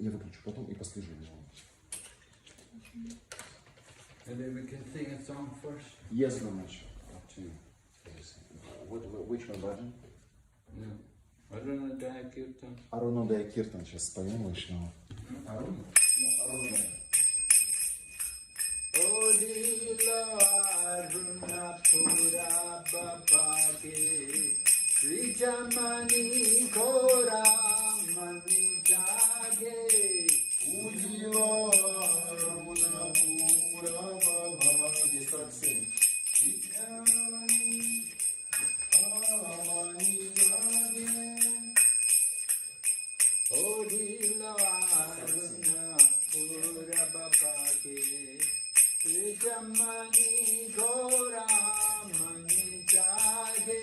Я выключу потом и послежу его. Maybe we can sing a song first. Yes, very much. Up to you. Which one, Bhajan? No. Arunodaya Kirtan. Arunodaya Kirtan сейчас споем Вайшнава. Arun? Arunodaya. Odilo Arunapura Bapake Rijamani Kora Mani Jage Udilo Arunapura Bapake 47. Rijamani Mani Jage Odilo Arunapura Bapake Rijamani Kora Mani Jage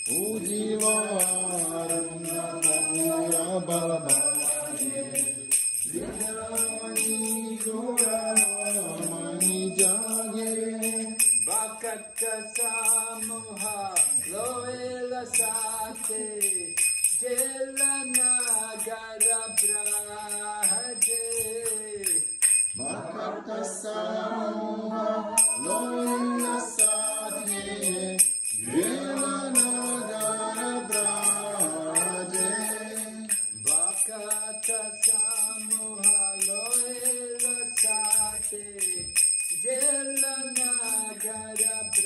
Udilo Arunapura Bapake Rijamani Kora Mani Jage Vakata Samoha Loela Sate Jelana Garabrahade Vakata Samoha Loela Sate Jelana Garabrahade Vakata Samoha Loela Sate Jelana Garabrahade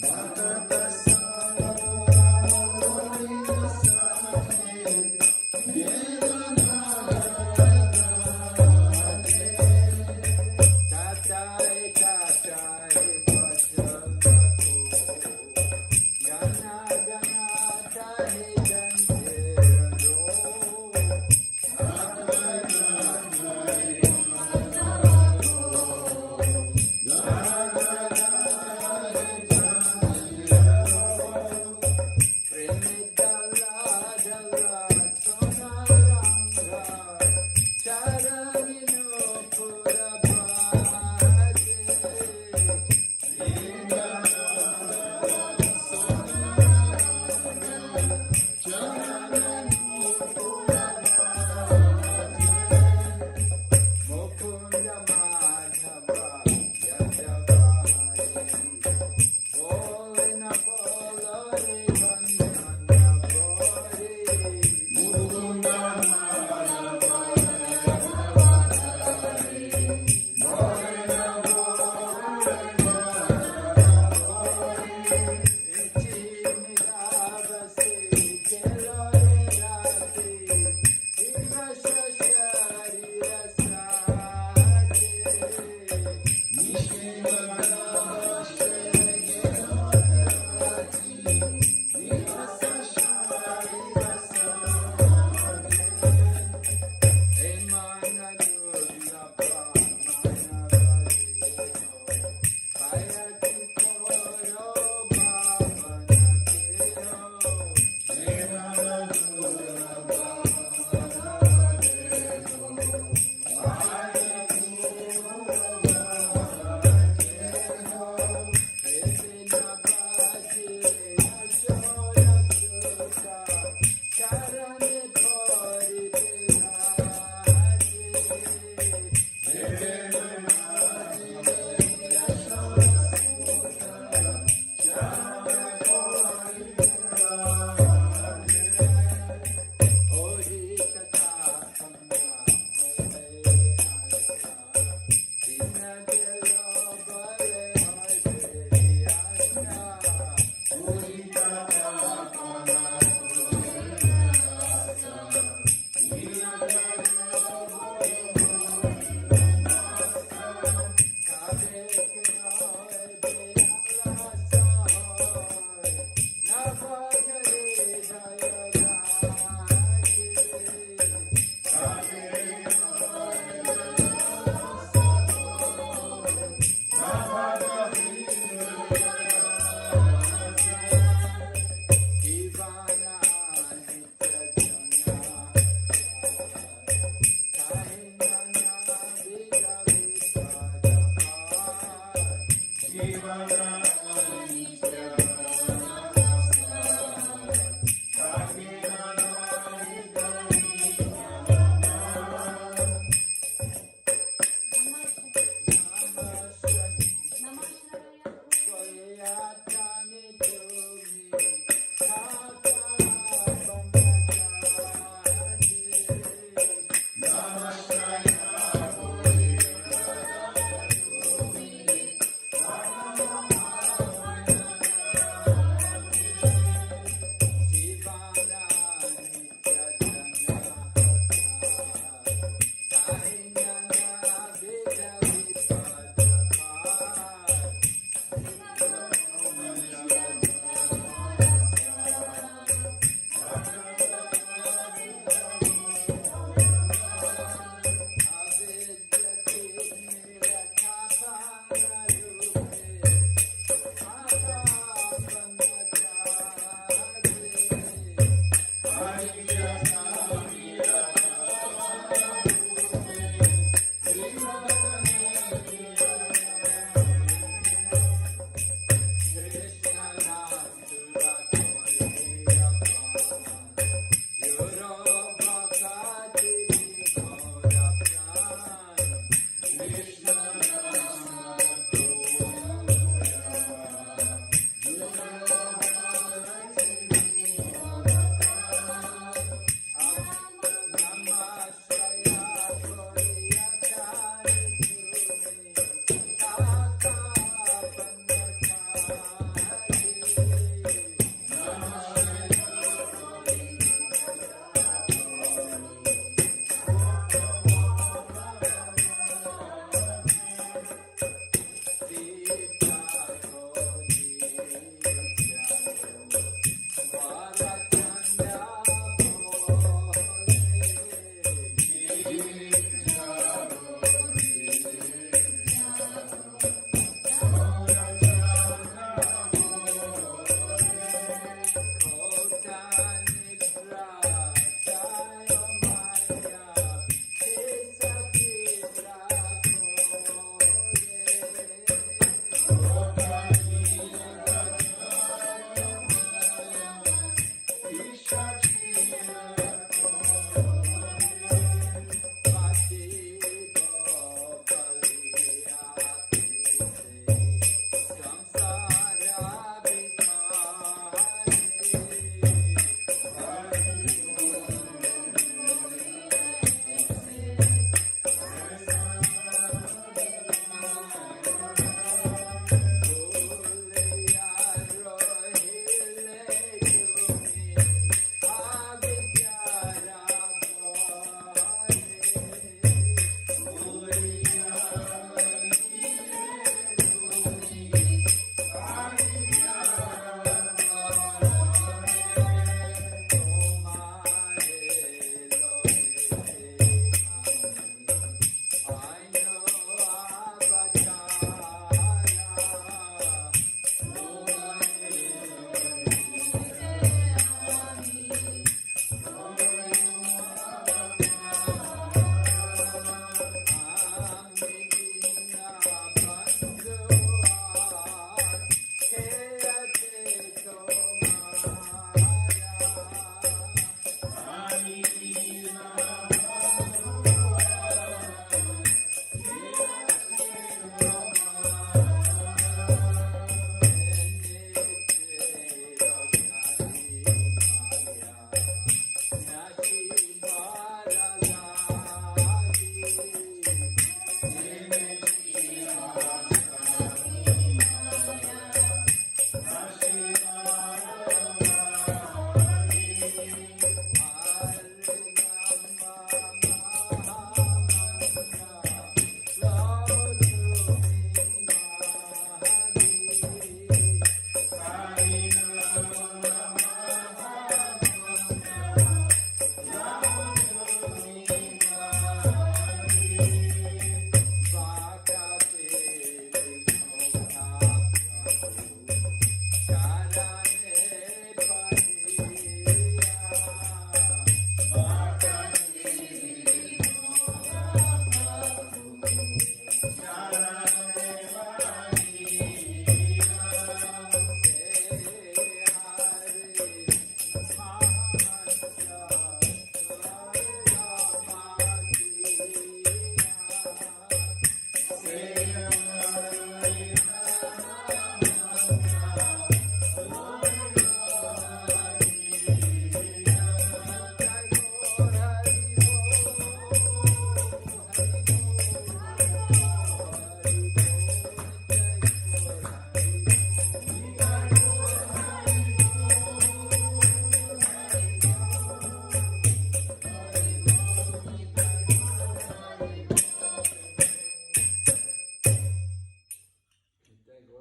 Vakata Samoha Loela Sate Jelana Garabrahade Tatai Tatai Pachavako Gana Gana Tahi Janjero Premidala Dala Sonaranga Charanino Purabhade Mukunda Madhava Yadavai Bolena Bolore Vandana Bore Mukunda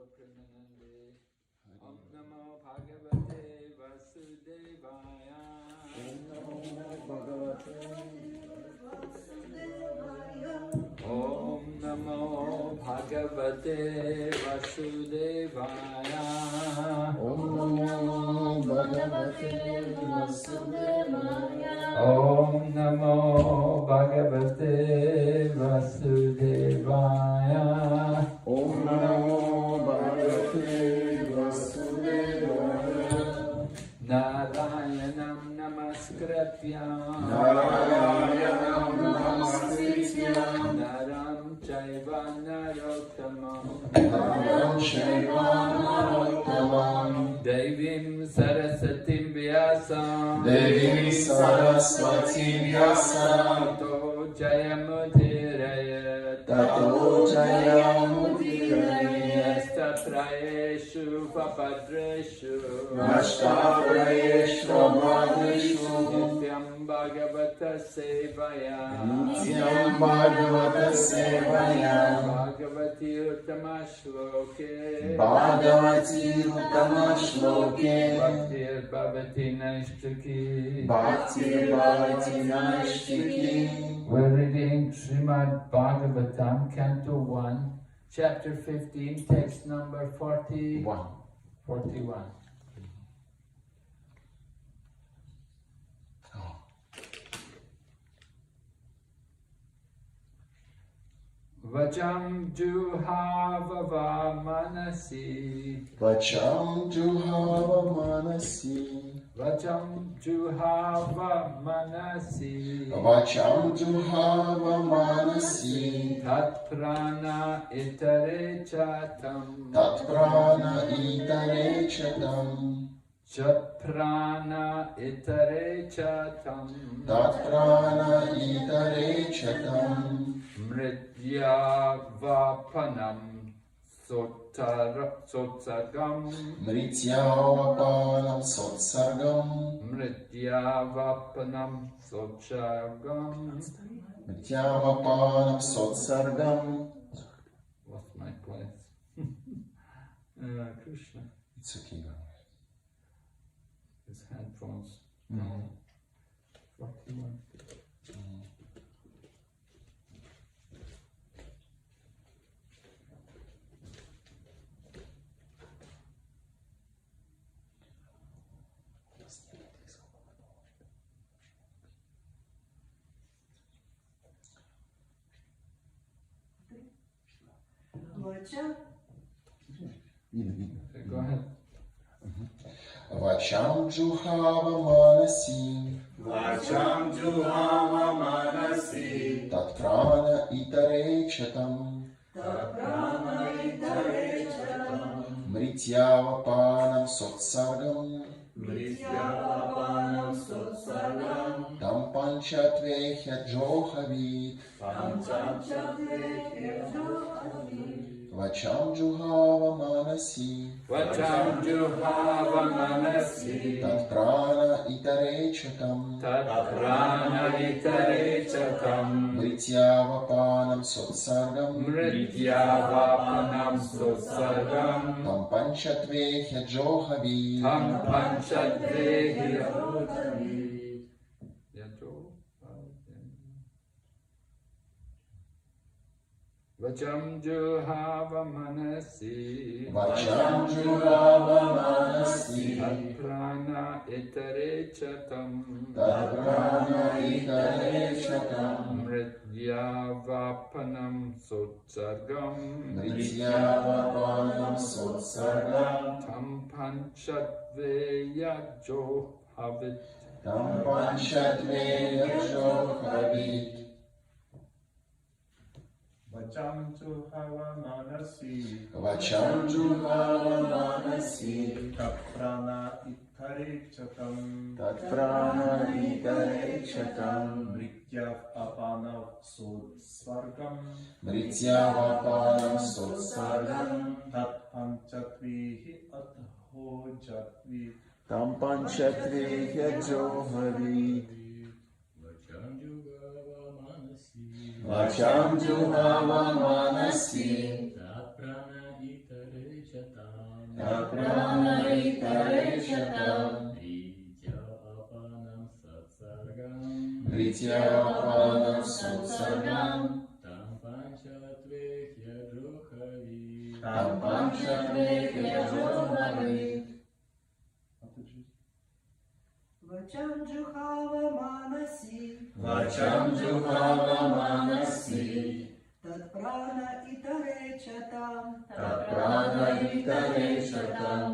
Pramanande. Om Namo Bhagavate Vasudevaya. Om Namo Bhagavate Vasudevaya. Om Namo Bhagavate Vasudevaya. Om Namo Bhagavate Vasudevaya. Om Namo Bhagavate Vasudevaya. Narayanam Namaskritya. Narayanam Namaskritya. Naram Chaiva Narottamam. Naram Shaiva Narottamam. Devim Sarasatim Vyasam. Devim Saraswatim Vyasam. Tato Jayamudirayat. Tato Jayamudirayat. Nashtaprayeshu Vapadreshu. Nashtaprayeshu Vapadreshu. Nityam Bhagavata Sevaya. Nityam Bhagavata Sevaya. Bhagavati Uttama Shloke. Bhagavati Uttama Shloke. Bhaktir Bhavati Naishtaki. Bhaktir Bhavati Naishtaki. We're reading Srimad Bhagavatam, Canto 1, Chapter 15, text number 41. Vacham Juhavava Manasi. Vacham Juhava Manasi. Vacham Juhava Manasi. Vacham Juhava Manasi. Tat Prana Itare Chatam. Tat Prana Itare Chatam. Chat Prana Itare Chatam. Tat Prana Itare Chatam. Mritya Vapanam Sotsargam. Mrityavapanam Sotsargam. Mritya Vapanam Sotsargam. Mrityavapanam Sotsargam. What's my place? Krishna. It's okay. His headphones. 41. Go ahead. Vacham Juhava Manasi. Vacham Juhava Manasi. Tat Prana Itare Chatam. Prana Itare Chatam. Mrityavapanam Sotsargam. Mrityavapanam Sotsargam. Tam Panchatvehya Johavit. Panchatvehya Johavit. Vacham Juhava Manasi. Vacham Juhava Manasi. Tat Prana Itare Chatam. Tat Prana Itare Chatam. Mrityavapanam Sotsargam. Mritya Vapanam Sotsargam. Tam Panchatvehya Johavit. Tam Panchadvehya Johavit. Vacham Juhava Manasi. Vacham Juhava Manasi. Tat Prana Itare Chatam. Tat Prana Itare Chatam. Mritya Vapanam Sotsargam. Mrityavapanam Sotsargam. Tam Panchadveya Johavit. Tam Panchatvehya Johavit. Vacham Juhava Manasi. Vacham Juhava Manasi. Prana Itare Chatam. Tat Prana Itare Chatam. Mrityavapanam Sotsargam. Mrityavapanam Sotsargam. Tat Panchatvihi Atho Jatvi. Tam Panchatvehya Johavit. Vacham Juhava Manasi. Prana-itare-chatam. Britya-apanam sotsargam. Tam panchatvekya-johavit. Vacham juhava manasi, Vacham juhava manasi. tat prana itare chatam, Prana-itare-chatam.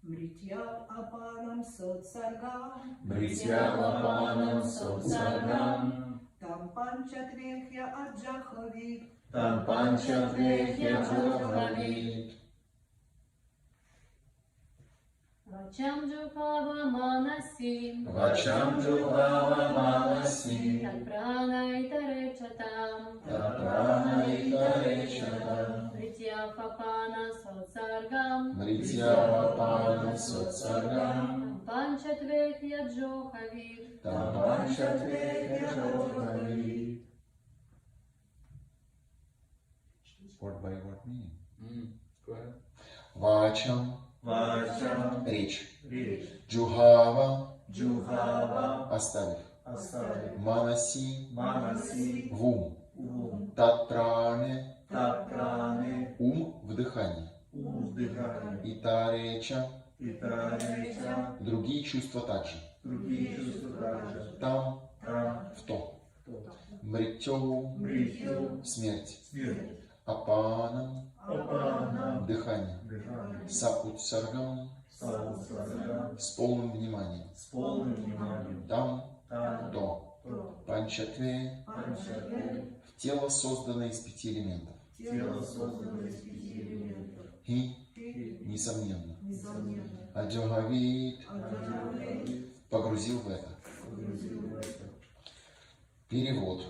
mritya apanam sotsargam, Britya-apanam sotsargam. tam panchatvekya ajahhavit, Tam panchatvekya-johavit. Vacham juhava manasi, Vacham juhava manasi. tad prana itare chatam, Prana-itare-chatam. Vrityapapana sotsargam, Britya-apanam sotsargam. Panchatvekya johavir. Tam panchatvekya-johavit. Word by word meaning. Go ahead. Vacham, Vacham. речь. Речь. Juhava, Juhava. оставив. Оставив. Манаси, Манаси. в ум. Ум. Татпране, Татране. ум в дыхании. Ум. Вдыхание. Итареча, Итареча. другие чувства также. Другие чувства также. Там, Там. в то. Кто? Мритёву, Мритью. смерть. Смерть. Апанам, Апана. дыхание. Дыхание. Саутсаргам, Саусарга. с полным вниманием. С полным вниманием. Там, Там. то. То. Панчатве, Панчатве. в тело, созданное из 5 элементов. Тело создано из 5 элементов. Хи, ты, несомненно. несомненно, Аджагавит, ajahhavit, погрузил в это. Погрузил в это. Перевод.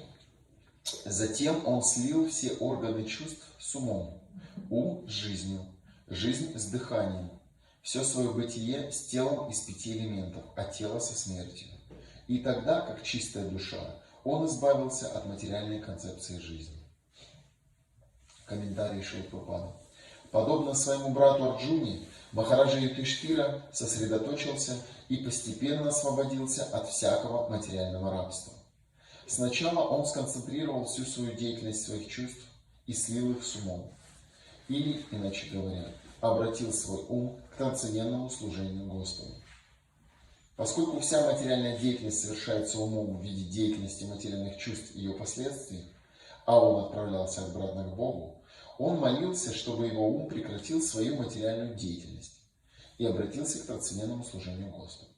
Затем он слил все органы чувств с умом, ум с жизнью, жизнь с дыханием, все свое бытие с телом из 5 элементов, а тело со смертью. И тогда, как чистая душа, он избавился от материальной концепции жизни. Комментарий Шрила Прабхупады. Подобно своему брату Арджуне, Махараджа Юдхиштхира сосредоточился и постепенно освободился от всякого материального рабства. Сначала он сконцентрировал всю свою деятельность своих чувств и слил их с умом. Или, иначе говоря, обратил свой ум к трансцендентному служению Господу. Поскольку вся материальная деятельность совершается умом в виде деятельности материальных чувств и ее последствий, а он отправлялся обратно к Богу, он молился, чтобы его ум прекратил свою материальную деятельность и обратился к трансцендентному служению Господу.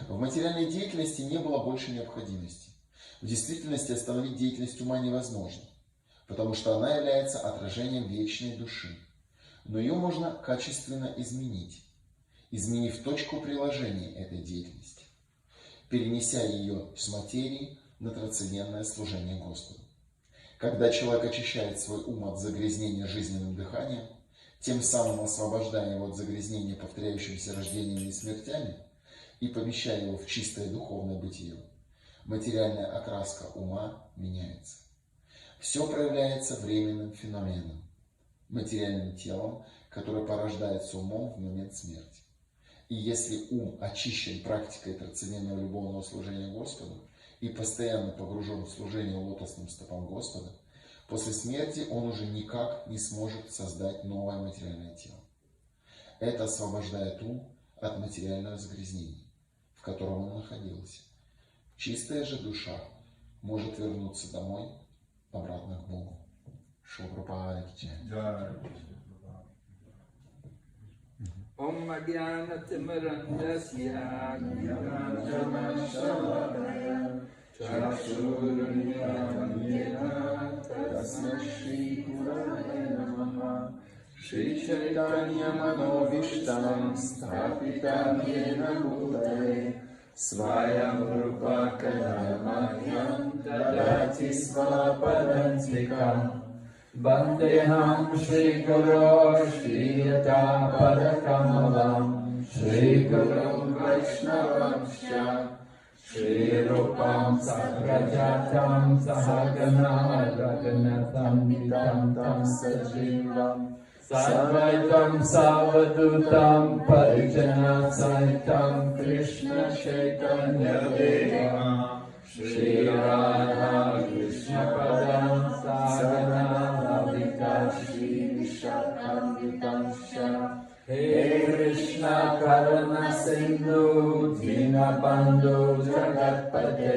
В материальной деятельности не было больше необходимости. В действительности остановить деятельность ума невозможно, потому что она является отражением вечной души. Но ее можно качественно изменить, изменив точку приложения этой деятельности, перенеся ее с материи на трансцендентное служение Господу. Когда человек очищает свой ум от загрязнения жизненным дыханием, тем самым освобождая его от загрязнения повторяющимися рождениями и смертями, и помещая его в чистое духовное бытие, материальная окраска ума меняется. Все проявляется временным феноменом, материальным телом, которое порождается умом в момент смерти. И если ум очищен практикой трансцендентного любовного служения Господу и постоянно погружен в служение лотосным стопам Господа, после смерти он уже никак не сможет создать новое материальное тело. Это освобождает ум от материального загрязнения, в котором он находился. Чистая же душа может вернуться домой, обратно к Богу. Шрила Прабхупада ки джай. Да. Om Jnana Timirandasya Tasmai Shri Gurave Namaha. Shri Chaitanya Manovishtam Sthapitam Yena Bhutale Svayam Rupa Kadamahyam Dadati Svapadantikam Vandeham Shri Guru Shri Yata Padakamalam Shri Guru Vaishnavamscha Shri Rupam Sagrajatam Sahagana Raghunatam Tam Vitam Tam Sajivam Sadvaitam Savadutam Parijana Saitam Krishna Chaitanya Deva Shri Radha Krishna Padam Sagana Lavika Shri Vishakhamritamsha He Krishna Karana Sindhu Dinabandhu Jagatpate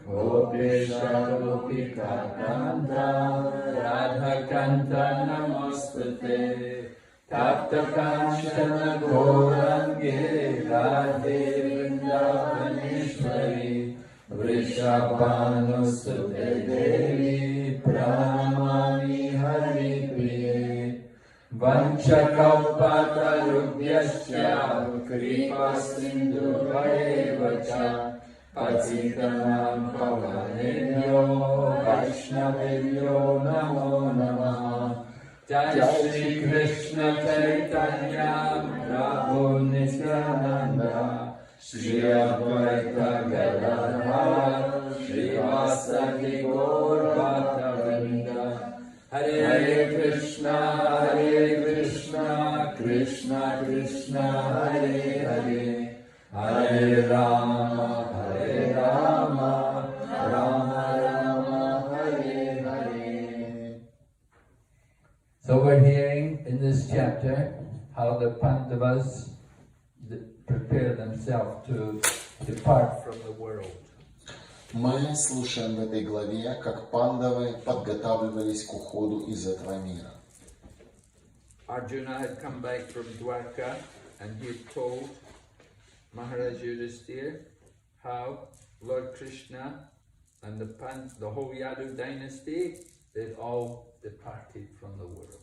Gopesha Gopika Kanta Radha Kanta Namaste Tapta Kanchana Gaurange Radhe Vrindavaneshwari Vrishabhanusute Devi Pranamami Hari Priye Vanchakalpatarubhyasya Kripa Sindhu Varevacha Patitanam Pavanebhyo Vaishnavebhyo Namo Namah Jai Shri Krishna Chaitanya Prabhu Nityananda Shri Advaita Gadadhar Shri Vasadi Gaur Bhaktavrinda Hare Krishna Krishna Krishna Hare Hare Hare Rama Rama Rama Hare Hare. So we're hearing in this chapter how the Pandavas prepare themselves to depart from the world. Мы слушаем в этой главе, как пандавы подготавливались к уходу из этого мира. Arjuna had come back from Dwarka and he had told Maharaj Yudhisthira how Lord Krishna and the whole Yadu dynasty, they'd all departed from the world.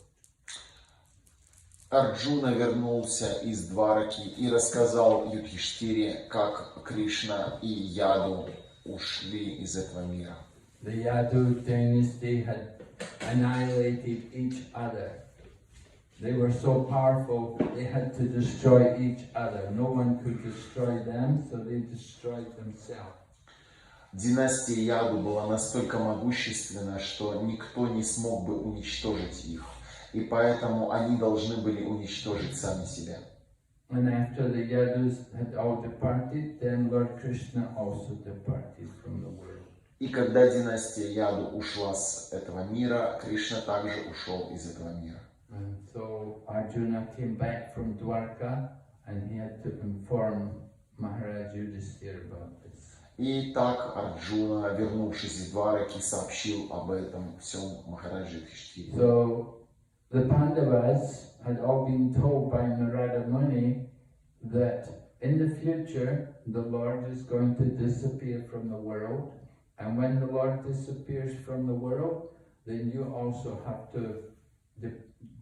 Арджуна вернулся из Двараки и рассказал Юдхиштире, как Кришна и Яду ушли из этого мира. The Yadu dynasty had annihilated each other. They were so powerful, they had to destroy each other. No one could destroy them, so they destroyed themselves. Династия Яду была настолько могущественна, что никто не смог бы уничтожить их, и поэтому они должны были уничтожить сами себя. And after the Yadus had all departed, then Lord Krishna also departed from the world. И когда династия Яду ушла с этого мира, Кришна также ушел из этого мира. And so Arjuna came back from Dwarka and he had to inform Maharaj Yudhisthira about this. И так Арджуна, вернувшись из Двараки, сообщил об этом всем Махараджи Юдхиштире. So the Pandavas had all been told by Narada Muni that in the future the Lord is going to disappear from the world, and when the Lord disappears from the world, then you also have to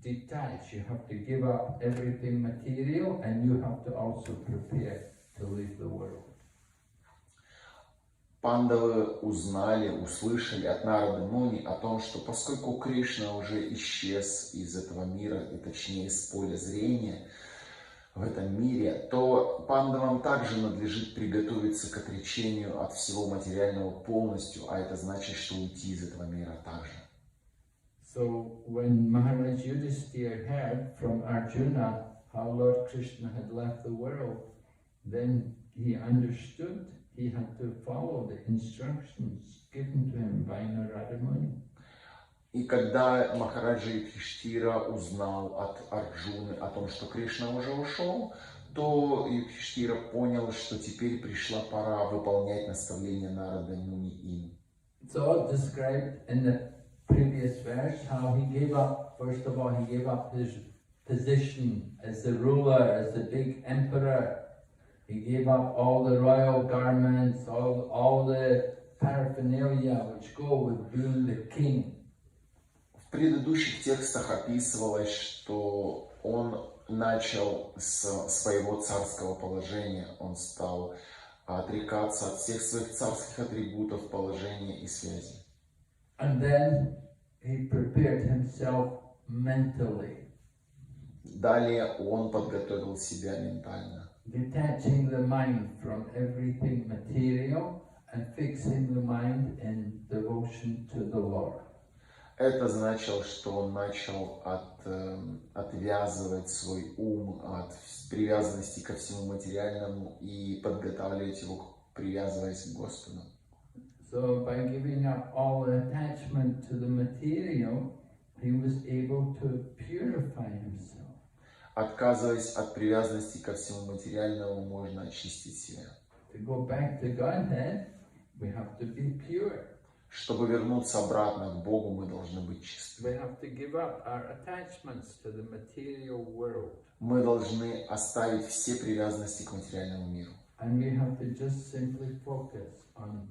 detach, you have to give up everything material, and you have to also prepare to leave the world. Пандавы услышали от Нарады Муни о том, что поскольку Кришна уже исчез из этого мира, и точнее с поля зрения в этом мире, то пандавам также надлежит приготовиться к отречению от всего материального полностью, а это значит, что уйти из этого мира также. So when Maharaj Yudhisthira heard from Arjuna how Lord Krishna had left the world, then he understood he had to follow the instructions given to him by Narada Muni. И когда Махараджа Юдхиштира узнал от Арджуны о том, что Кришна уже ушел, то Юдхиштира понял, что теперь пришла пора выполнять наставления Нарады Муни им. It's all described in the previous verse how he gave up, first of all, he gave up his position as the ruler, as the big emperor. He gave up all the royal garments, all the paraphernalia which go with being the king. В предыдущих текстах описывалось, что он начал с своего царского положения, он стал отрекаться от всех своих царских атрибутов, положения и связи. And then he prepared himself mentally, Далее он подготовил себя ментально, detaching the mind from everything material and fixing the mind in devotion to the Lord. Это значило, что он начал отвязывать свой ум от привязанности ко всему материальному и подготавливать его, привязываясь к Господу. So by giving up all attachment to the material, he was able to purify himself. Отказываясь от привязанности ко всему материальному, можно очистить себя. To go back to Godhead, we have to be pure. Чтобы вернуться обратно к Богу, мы должны быть чисты. We have to give up our attachments to the material world. Мы должны оставить все привязанности к материальному миру. And we have to just simply focus on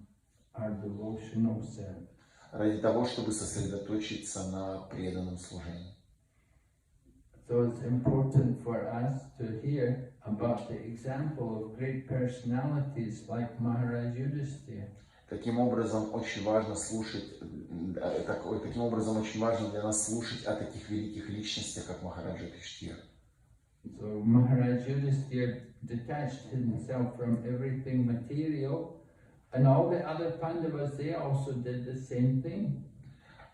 our devotional self. Ради того, чтобы сосредоточиться на преданном служении. So it's important for us to hear about the example of great personalities like Maharaj Yudhisthira. Таким образом, очень важно для нас слушать о таких великих личностях, как Махараджа Юдхиштира. So Maharaj Yudhisthira detached himself from everything material, and all the other Pandavas, they also did the same thing.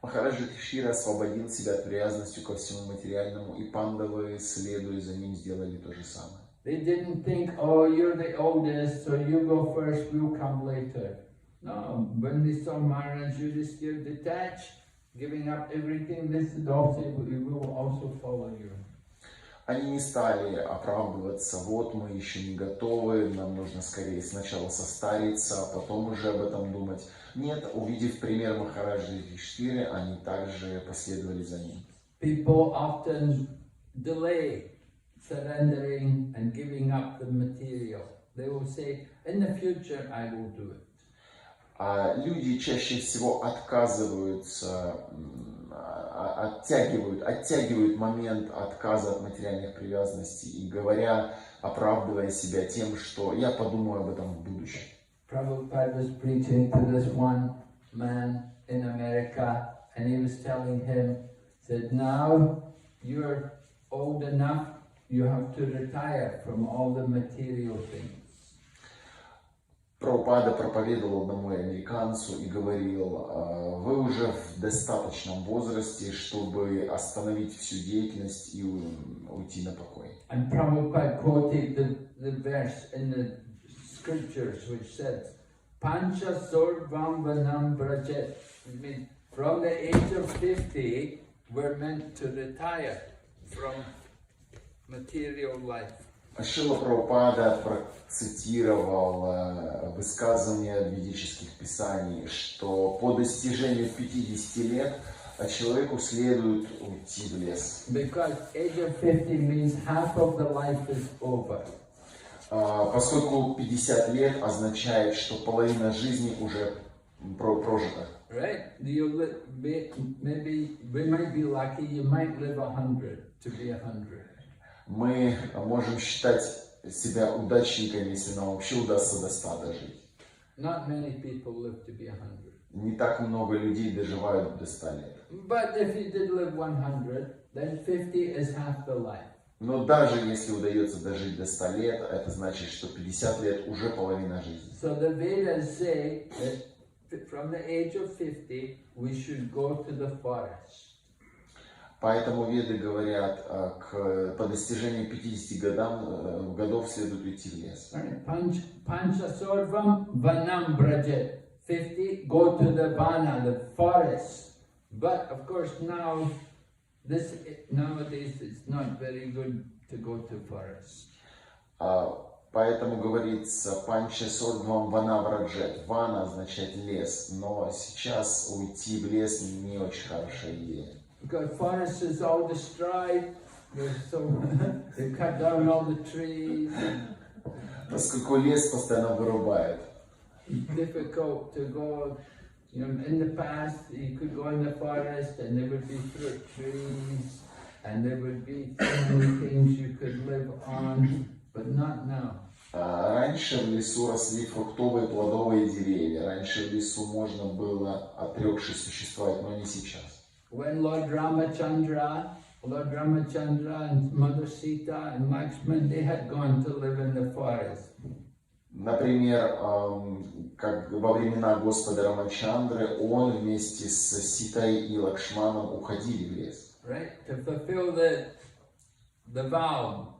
Махараджа Юдхиштира освободил себя от привязанности ко всему материальному, и пандавы, следуя за ним, сделали то же самое. They didn't think, oh, you're the oldest, so you go first, we'll come later. No, when they saw Maharaj Yudhisthira detached, giving up everything, they said, also, we will also follow you. Они не стали оправдываться, вот мы еще не готовы, нам нужно скорее сначала состариться, а потом уже об этом думать. Нет, увидев пример Махараджа Юдхиштиры, они также последовали за ним. People often delay surrendering and giving up the material. They will say, in the future I will do it. А люди чаще всего отказываются, оттягивают момент отказа от материальных привязанностей и говоря, оправдывая себя тем, что я подумаю об этом в будущем. Prabhupada was preaching to this one man in America, and he was telling him, said, now you're old enough, you have to retire from all the material things. Прабхупада проповедовал одному американцу и говорил, вы уже в достаточном возрасте, чтобы остановить всю деятельность и уйти на покой. And Prabhupada quoted the verse in the scriptures which says, Pancha Sorvam Vanam Brajet. I mean, from the age of 50, we're meant to retire from material life. Шрила Прабхупада процитировал высказывание ведических писаний, что по достижению 50 лет человеку следует уйти в лес. Because age of 50 means half of the life is over. Поскольку 50 лет означает, что половина жизни уже прожита. Right? Maybe we might be lucky, you might live 100 to be 100. Мы можем считать себя удачниками, если нам вообще удастся до 100 дожить. Not many people live to be 100. Не так много людей доживают до 100 лет. But if you did live 100, then 50 is half the life. Но даже если удается дожить до 100 лет, это значит, что 50 лет уже половина жизни. So the Vedas say that from the age of 50, we should go to the forest. Поэтому веды говорят, по достижении 50 годов следует идти в лес. Pancha Sorvam Vanam Brajet. 50, go to the Vana, the forest. But of course nowadays it's not very good to go to forest. Поэтому говорится Панча Сордвам Вана Враджет. Вана означает лес, но сейчас уйти в лес не очень хорошая идея. Because forest is all destroyed, they cut down all the trees. Поскольку лес постоянно вырубает. Difficult to go, in the past you could go in the forest and there would be fruit trees and there would be so many things you could live on, but not now. Раньше в лесу росли фруктовые, плодовые деревья. Раньше в лесу можно было, отрекшись, существовать, но не сейчас. When Lord Ramachandra and Mother Sita and Lakshman, they had gone to live in the forest. Например, как во времена Господа Рамачандры, он вместе с Ситой и Лакшманом уходили в лес. Right? To fulfill the vow,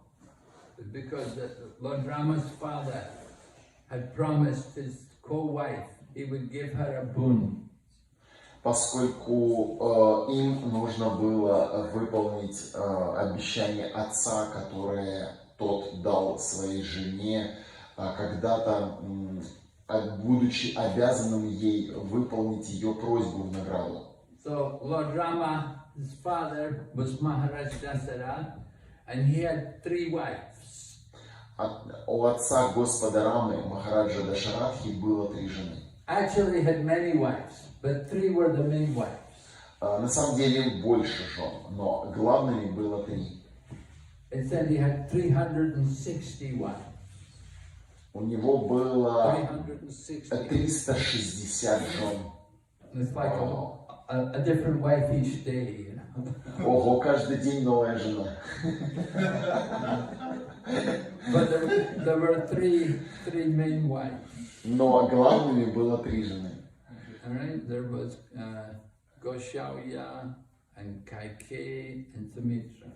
because Lord Rama's father had promised his co-wife he would give her a boon. Поскольку им нужно было выполнить обещание отца, которое тот дал своей жене, когда-то, будучи обязанным ей выполнить ее просьбу в награду. So Lord Rama, his father, was Maharaj Dasara, and he had 3 wives. У отца Господа Рамы, Махараджа Дашарадхи, было 3 жены. Actually, he had many wives, but 3 were the main wives. На самом деле больше жен, но главными было 3. It said he had 360 wives. У него было 360. 360 жен. It's like a different wife each day, you know. Ого, каждый день новая жена. But there were three main wives. Но главными было 3 жены. All right, there was Goshalya and Kaikeyi and Sumitra.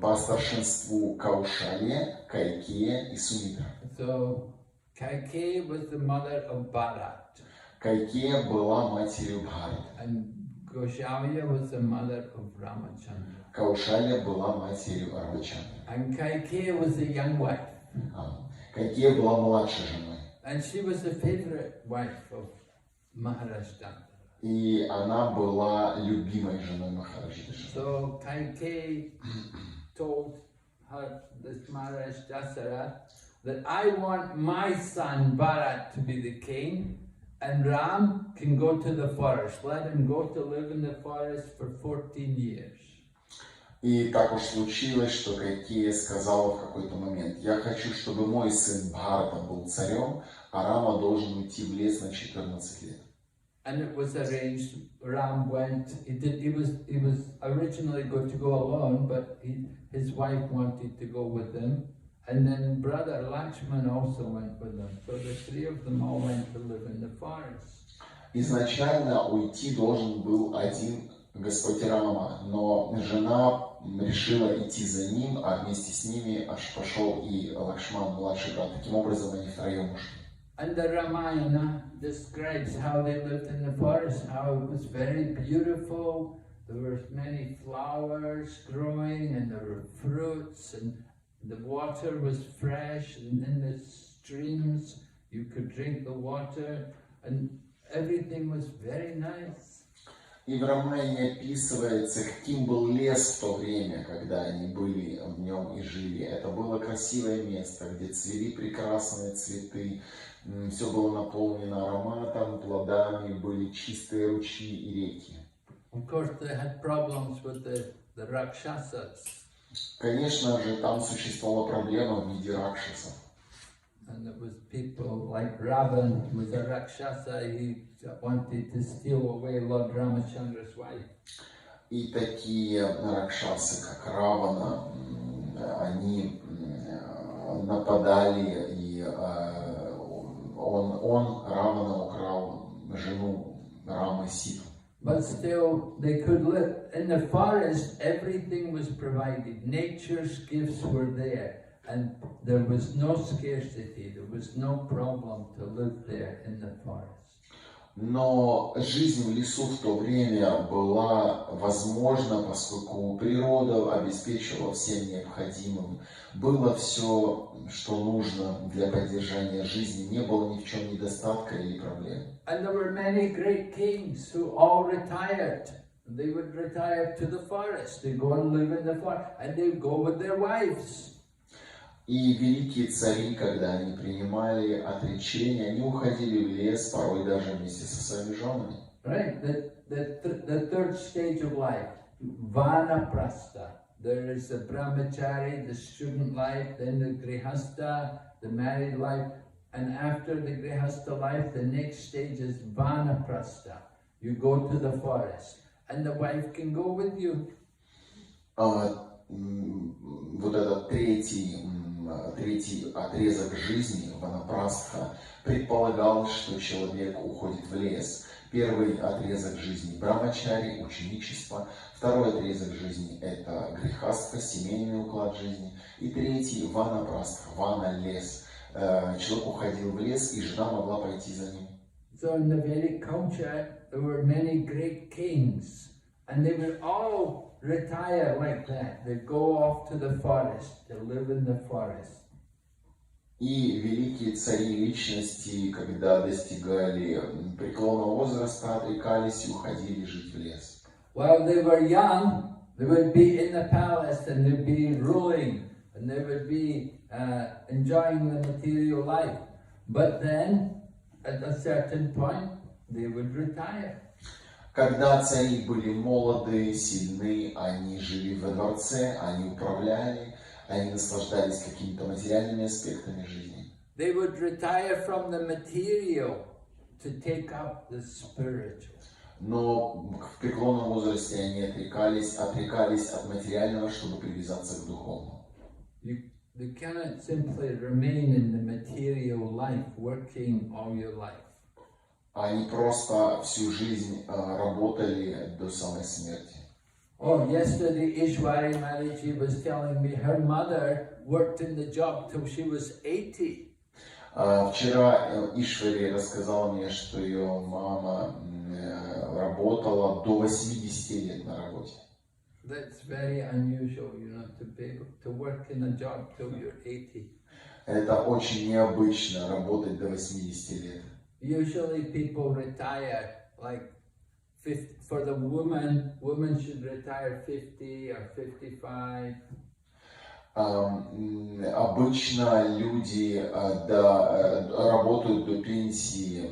По старшинству Каушалья, Кайкея и Сумитра. So Kaikeyi was the mother of Bharat, Кайкея была матерью Бхарат. and Goshalya was the mother of Ramachandra. Каушалья была матерью Рамачандры. And Kaikeyi was the young wife. Кайкея была младшей женой. And she was the favorite wife of Maharaj Dandara. И она была любимой женой Махараджи Дашарадхи. So Kaikeyi told her, this Maharaj Dasara, that I want my son Bharat to be the king, and Ram can go to the forest. Let him go to live in the forest for 14 years. И так уж случилось, что Кайкея сказала в какой-то момент: я хочу, чтобы мой сын Бхарата был царем, а Рама должен уйти в лес на 14 лет. And it was arranged. Ram went. He was originally going to go alone, but his wife wanted to go with him, and then brother Lakshman also went with them. So the 3 of them all went to live in the forest. Изначально уйти должен был один Господь Рама, но жена решила идти за ним, а вместе с ними аж пошел и Лакшман, младший брат. Таким образом они втроем ушли. And the Ramayana describes how they lived in the forest, how it was very beautiful. There were many flowers growing, and there were fruits, and the water was fresh, and in the streams you could drink the water, and everything was very nice. И в Рамайне описывается, каким был лес в то время, когда они были в нем и жили. Это было красивое место, где цвели прекрасные цветы, все было наполнено ароматом, плодами, были чистые ручьи и реки. Of course, they had problems with the Rakshasas. Конечно же, там существовала проблема в виде ракшасов. And there was people like Ravan, who was a Rakshasa, he wanted to steal away Lord Ramachandra's wife. И такие ракшасы, как Равана, они нападали, и Равана украл жену Рамы Ситу. But still, they could live. In the forest, everything was provided. Nature's gifts were there. And there was no scarcity, there was no problem to live there in the forest. Но жизнь в лесу в то время была возможна, поскольку природа обеспечивала всем необходимым. Было все, что нужно для поддержания жизни, не было ни в чем недостатка или проблем. And there were many great kings who all retired. They would retire to the forest, they go and live in the forest, and they would go with their wives. И великие цари, когда они принимали отречение, они уходили в лес, порой даже вместе со своими женами. Right, the third stage of life, Vanaprastha. There is the brahmachari, the student life, then the grihastha, the married life, and after the grihastha life, the next stage is Vanaprastha. You go to the forest, and the wife can go with you. Вот этот третий третий отрезок жизни, ванапрастха, предполагал, что человек уходит в лес. Первый отрезок жизни – брамачари, ученичество. Второй отрезок жизни – это грехастха, семейный уклад жизни. И третий – ванапрастха, вана – лес. Человек уходил в лес, и жена могла пойти за ним. So in the Vedic culture, there were many great kings, and they would all retire like that. They'd go off to the forest, to live in the forest. И великие цари личности, когда достигали преклонного возраста, отрекались и уходили жить в лес. While they were young, they would be in the palace and they'd be ruling, and they would be enjoying the material life. But then, at a certain point, they would retire. Когда цари были молоды, сильны, они жили во дворце, они управляли, они наслаждались какими-то материальными аспектами жизни. They would retire from the material to take up the spiritual. Но в преклонном возрасте они отрекались от материального, чтобы привязаться к духовному. You cannot simply remain in the material life, working all your life. Они просто всю жизнь работали до самой смерти. Oh, yesterday Ishwari Mataji was telling me her mother worked in the job till she was 80. Вчера Ишвари рассказала мне, что ее мама работала до 80 лет на работе. That's very unusual, you know, to be able to work in a job till you're 80. Это очень необычно, работать до 80 лет. Usually people retire like 50, for the women should retire 50 or 55. Обычно люди работают до пенсии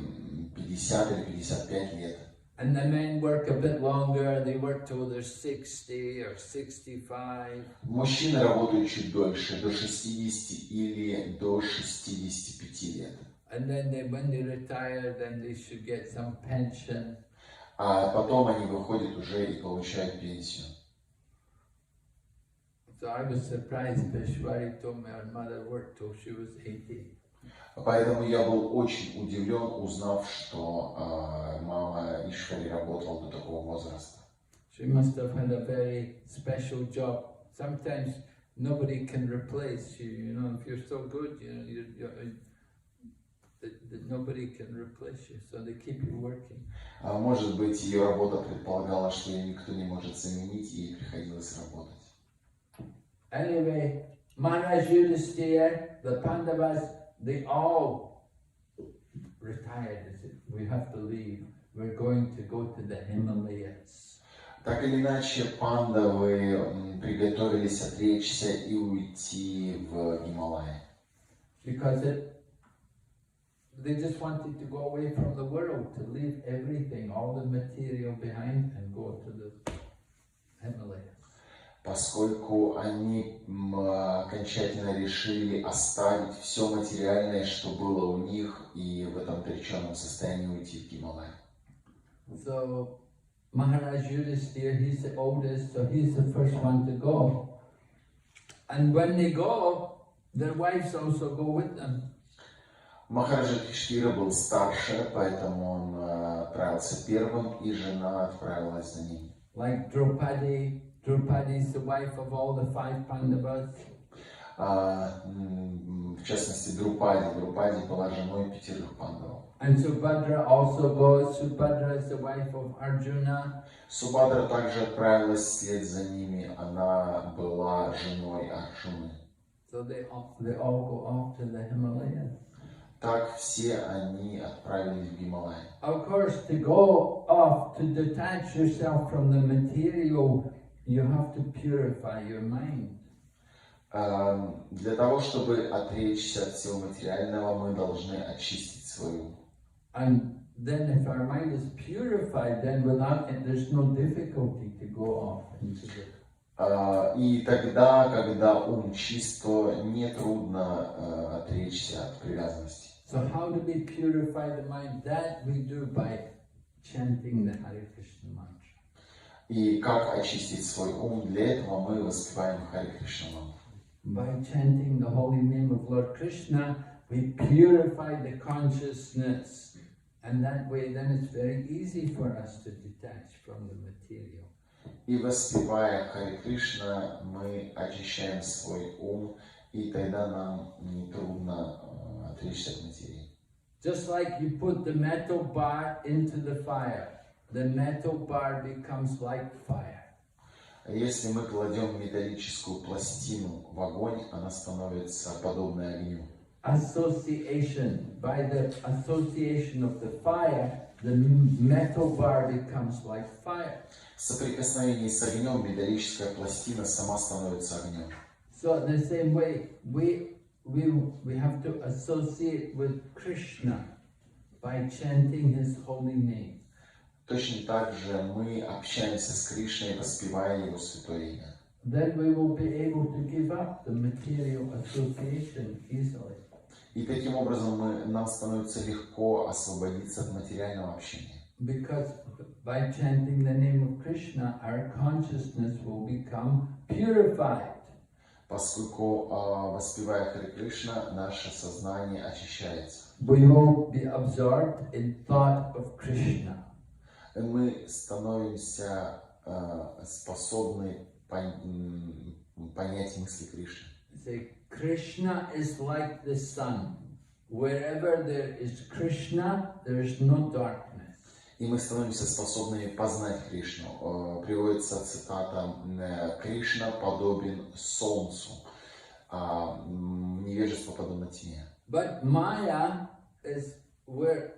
50 или 55 лет. And the men work a bit longer, they work till they're 60 or 65. Мужчины работают чуть дольше, до 60 или до 65 лет. And then when they retire, then they should get some pension. А потом они выходят уже и получают пенсию. So I was surprised that Ishwari told me her mother worked till she was 80. Поэтому я был очень удивлен, узнав, что мама Ишвари работала до такого возраста. She must have had a very special job. Sometimes nobody can replace you. You know, if you're so good, you know, that nobody can replace you. So they keep you working. Может быть, ее работа предполагала, что ее никто не может заменить, и ей приходилось работать. Anyway, Maharaj Yudhisthira, the Pandavas, they all retired. They said, we have to leave. We're going to go to the Himalayas. Так или иначе, пандавы приготовились отречься и уйти в Гималай. Because they just wanted to go away from the world, to leave everything, all the material behind, and go to the Himalayas. Поскольку они окончательно решили оставить все материальное, что было у них, и в этом отреченном состоянии уйти в Гималай. So Maharaj Yudhisthira, he's the oldest, so he's the first one to go. And when they go, their wives also go with them. Махараджа Юдхиштхира был старше, поэтому он отправился первым, и жена отправилась за ним. Like Draupadi is the wife of all the 5 Pandavas. В частности, Друпади была женой 5 пандавов. And Subhadra also goes. Subhadra is the wife of Arjuna. Субхадра также отправилась вслед за ними, она была женой Арджуны. So they all go off to the Himalayas. Так все они отправились в Гималай. Of course, to go off, to detach yourself from the material, you have to purify your mind. Для того, чтобы отречься от всего материального, мы должны очистить свой ум. And then if our mind is purified, then without it, there's no difficulty to go off into it. И тогда, когда ум чист, то нетрудно отречься от привязанности. So how do we purify the mind? That we do by chanting the Hare Krishna mantra. И как очистить свой ум? Для этого мы воспеваем Харе Кришна мантру. By chanting the holy name of Lord Krishna, we purify the consciousness, and that way then it's very easy for us to detach from the material. И воспевая Харе Кришна, мы очищаем свой ум, и тогда нам нетрудно отречься от материи. Just like you put the metal bar into the fire, the metal bar becomes like fire. Если мы кладем металлическую пластину в огонь, она становится подобной огню. Association, by the association of the fire, the metal bar becomes like fire. В соприкосновении с огнем металлическая пластина сама становится огнем. So in the same way, we have to associate with Krishna by chanting his holy name. Точно так же мы общаемся с Кришной, воспевая Его святое имя. Then we will be able to give up the material association easily. И таким образом нам становится легко освободиться от материального общения. Because by chanting the name of Krishna, our consciousness will become purified. Поскольку, воспевая Харе Кришна, наше сознание очищается. We will be absorbed in thought of Krishna. Мы становимся способны понять мысли Кришны. Say, Krishna is like the sun. Wherever there is Krishna, there is no darkness. И мы становимся способными познать Кришну. Приводится цитата: «Кришна подобен солнцу, невежество подобно тьме». But Maya is where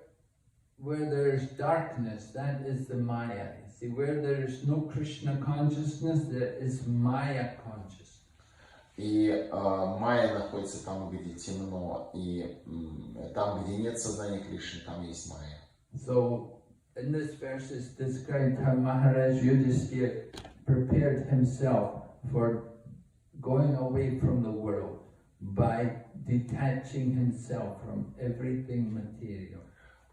there is darkness, that is the Maya. You see, where there is no Krishna consciousness, there is Maya consciousness. И майя находится там, где темно, и там, где нет сознания Кришны, там есть майя. So, in this verse is described how Maharaj Yudhishthira prepared himself for going away from the world by detaching himself from everything material.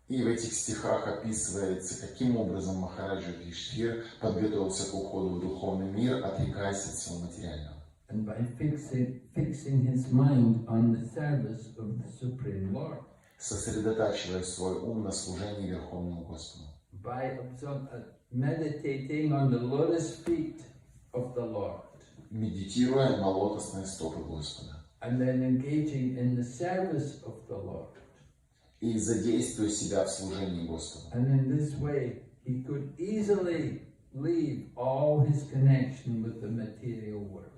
И в этих стихах описывается, каким образом Махараджа Юдхиштхир подготовился к уходу в духовный мир, отрекаясь от всего материального. And by fixing his mind on the service of the Supreme Lord. Сосредотачивая свой ум на служении Верховному Господу. By meditating on the lotus feet of the Lord. Медитируя на лотосные стопы Господа. And then engaging in the service of the Lord. И задействуя себя в служении Господу. And in this way, he could easily leave all his connection with the material world.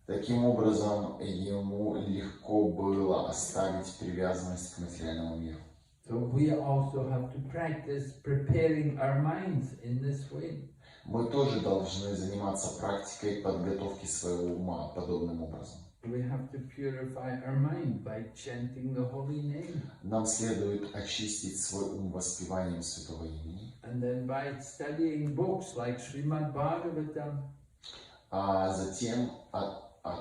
Таким образом, ему легко было оставить привязанность к материальному миру. So we also have to practice preparing our minds in this way. Мы тоже должны заниматься практикой подготовки своего ума подобным образом. We have to purify our mind by chanting the holy name. Нам следует очистить свой ум воспеванием святого имени. And then by studying books like Srimad Bhagavatam. А затем,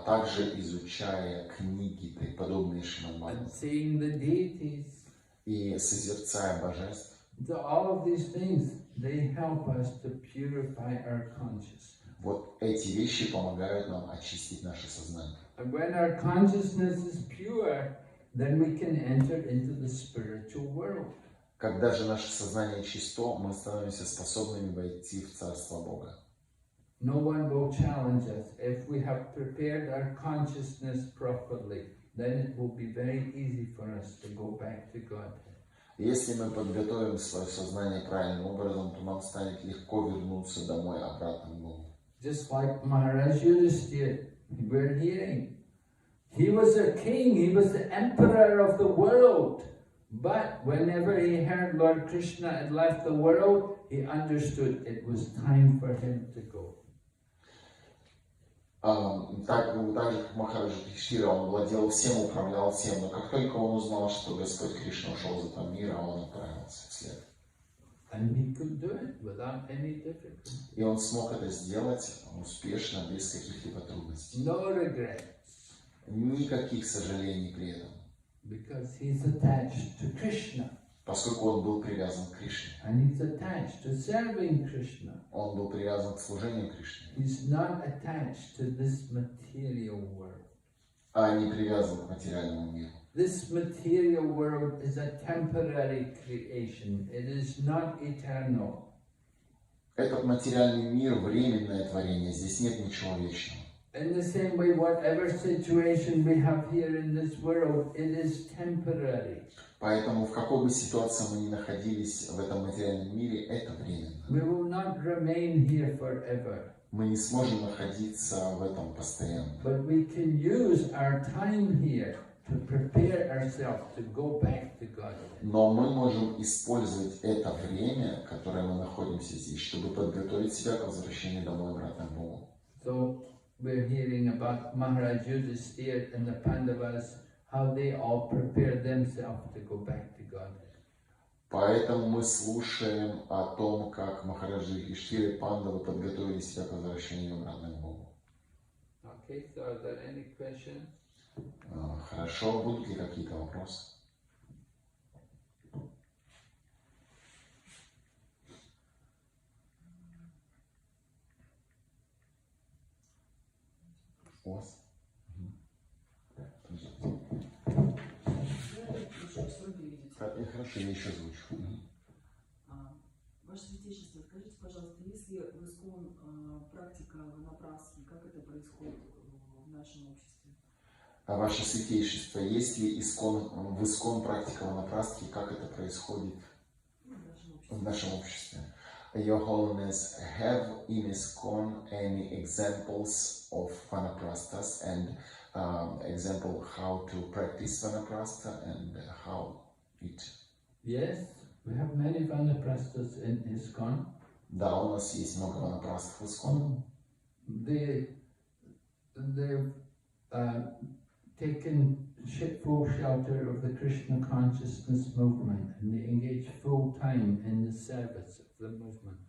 также изучая книги, подобные Шримад And Бхагаватам. seeing the deities. И созерцая божеств. So all of these things, they help us to purify our consciousness. Вот эти вещи помогают нам очистить наше сознание. And when our consciousness is pure, then we can enter into the spiritual world. Когда же наше сознание чисто, мы становимся способными войти в Царство Бога. No one will challenge us. If we have prepared our consciousness properly, then it will be very easy for us to go back to God. Если мы подготовим свое сознание правильным образом, то нам станет легко вернуться домой обратно к Богу. Just like Maharaj Yudhishthira, we're hearing. He was a king, he was the emperor of the world. But whenever he heard Lord Krishna had left the world, he understood it was time for him to go. Так же, как Махараджа Юдхиштхира, он владел всем, управлял всем, но как только он узнал, что Господь Кришна ушел из этого мира, он отправился вслед. And he could do it without any difficulty. И он смог это сделать успешно, без каких-либо трудностей. No regrets. Никаких сожалений при этом. Because he's attached to Krishna. Поскольку он был привязан к Кришне. And he's attached to serving Krishna. Он был привязан к служению Кришне. He's not attached to this material world. а не привязан к материальному миру. This material world is a temporary creation. It is not eternal. Этот материальный мир — временное творение, здесь нет ничего вечного. In the same way, whatever situation we have here in this world, it is temporary. Поэтому в какой бы ситуации мы ни находились в этом материальном мире, это временно. We will not remain here forever. Мы не сможем находиться в этом постоянно. But we can use our time here to prepare ourselves to go back to God. Но мы можем использовать это время, которое мы находимся здесь, чтобы подготовить себя к возвращению домой обратно к Богу. So we're hearing about Maharaj Yudhisthira and the Pandavas, how they all prepared themselves to go back to God. Поэтому мы слушаем о том, как Махараджи Юдхиштхира и Пандавы подготовили себя к возвращению обратно к Богу. Okay, so are there any questions? Хорошо, будут ли какие-то вопросы? У вас? Хорошо, я еще озвучу. Ваше Святейшество, скажите, пожалуйста, если в ИСККОН практика ванапраски, как это происходит в нашем обществе? Ваше Святейшество, есть ли в ИСККОН практика ванапрастхи, как это происходит в нашем обществе? Your Holiness, have in ISKCON any examples of vanaprasthas and example how to practice vanaprastha and how it? Yes, we have many vanaprasthas in ISKCON. Да, у нас есть много ванапрастхов в ИСККОН. They've taken full shelter of the Krishna consciousness movement and they engage full time in the service of the movement.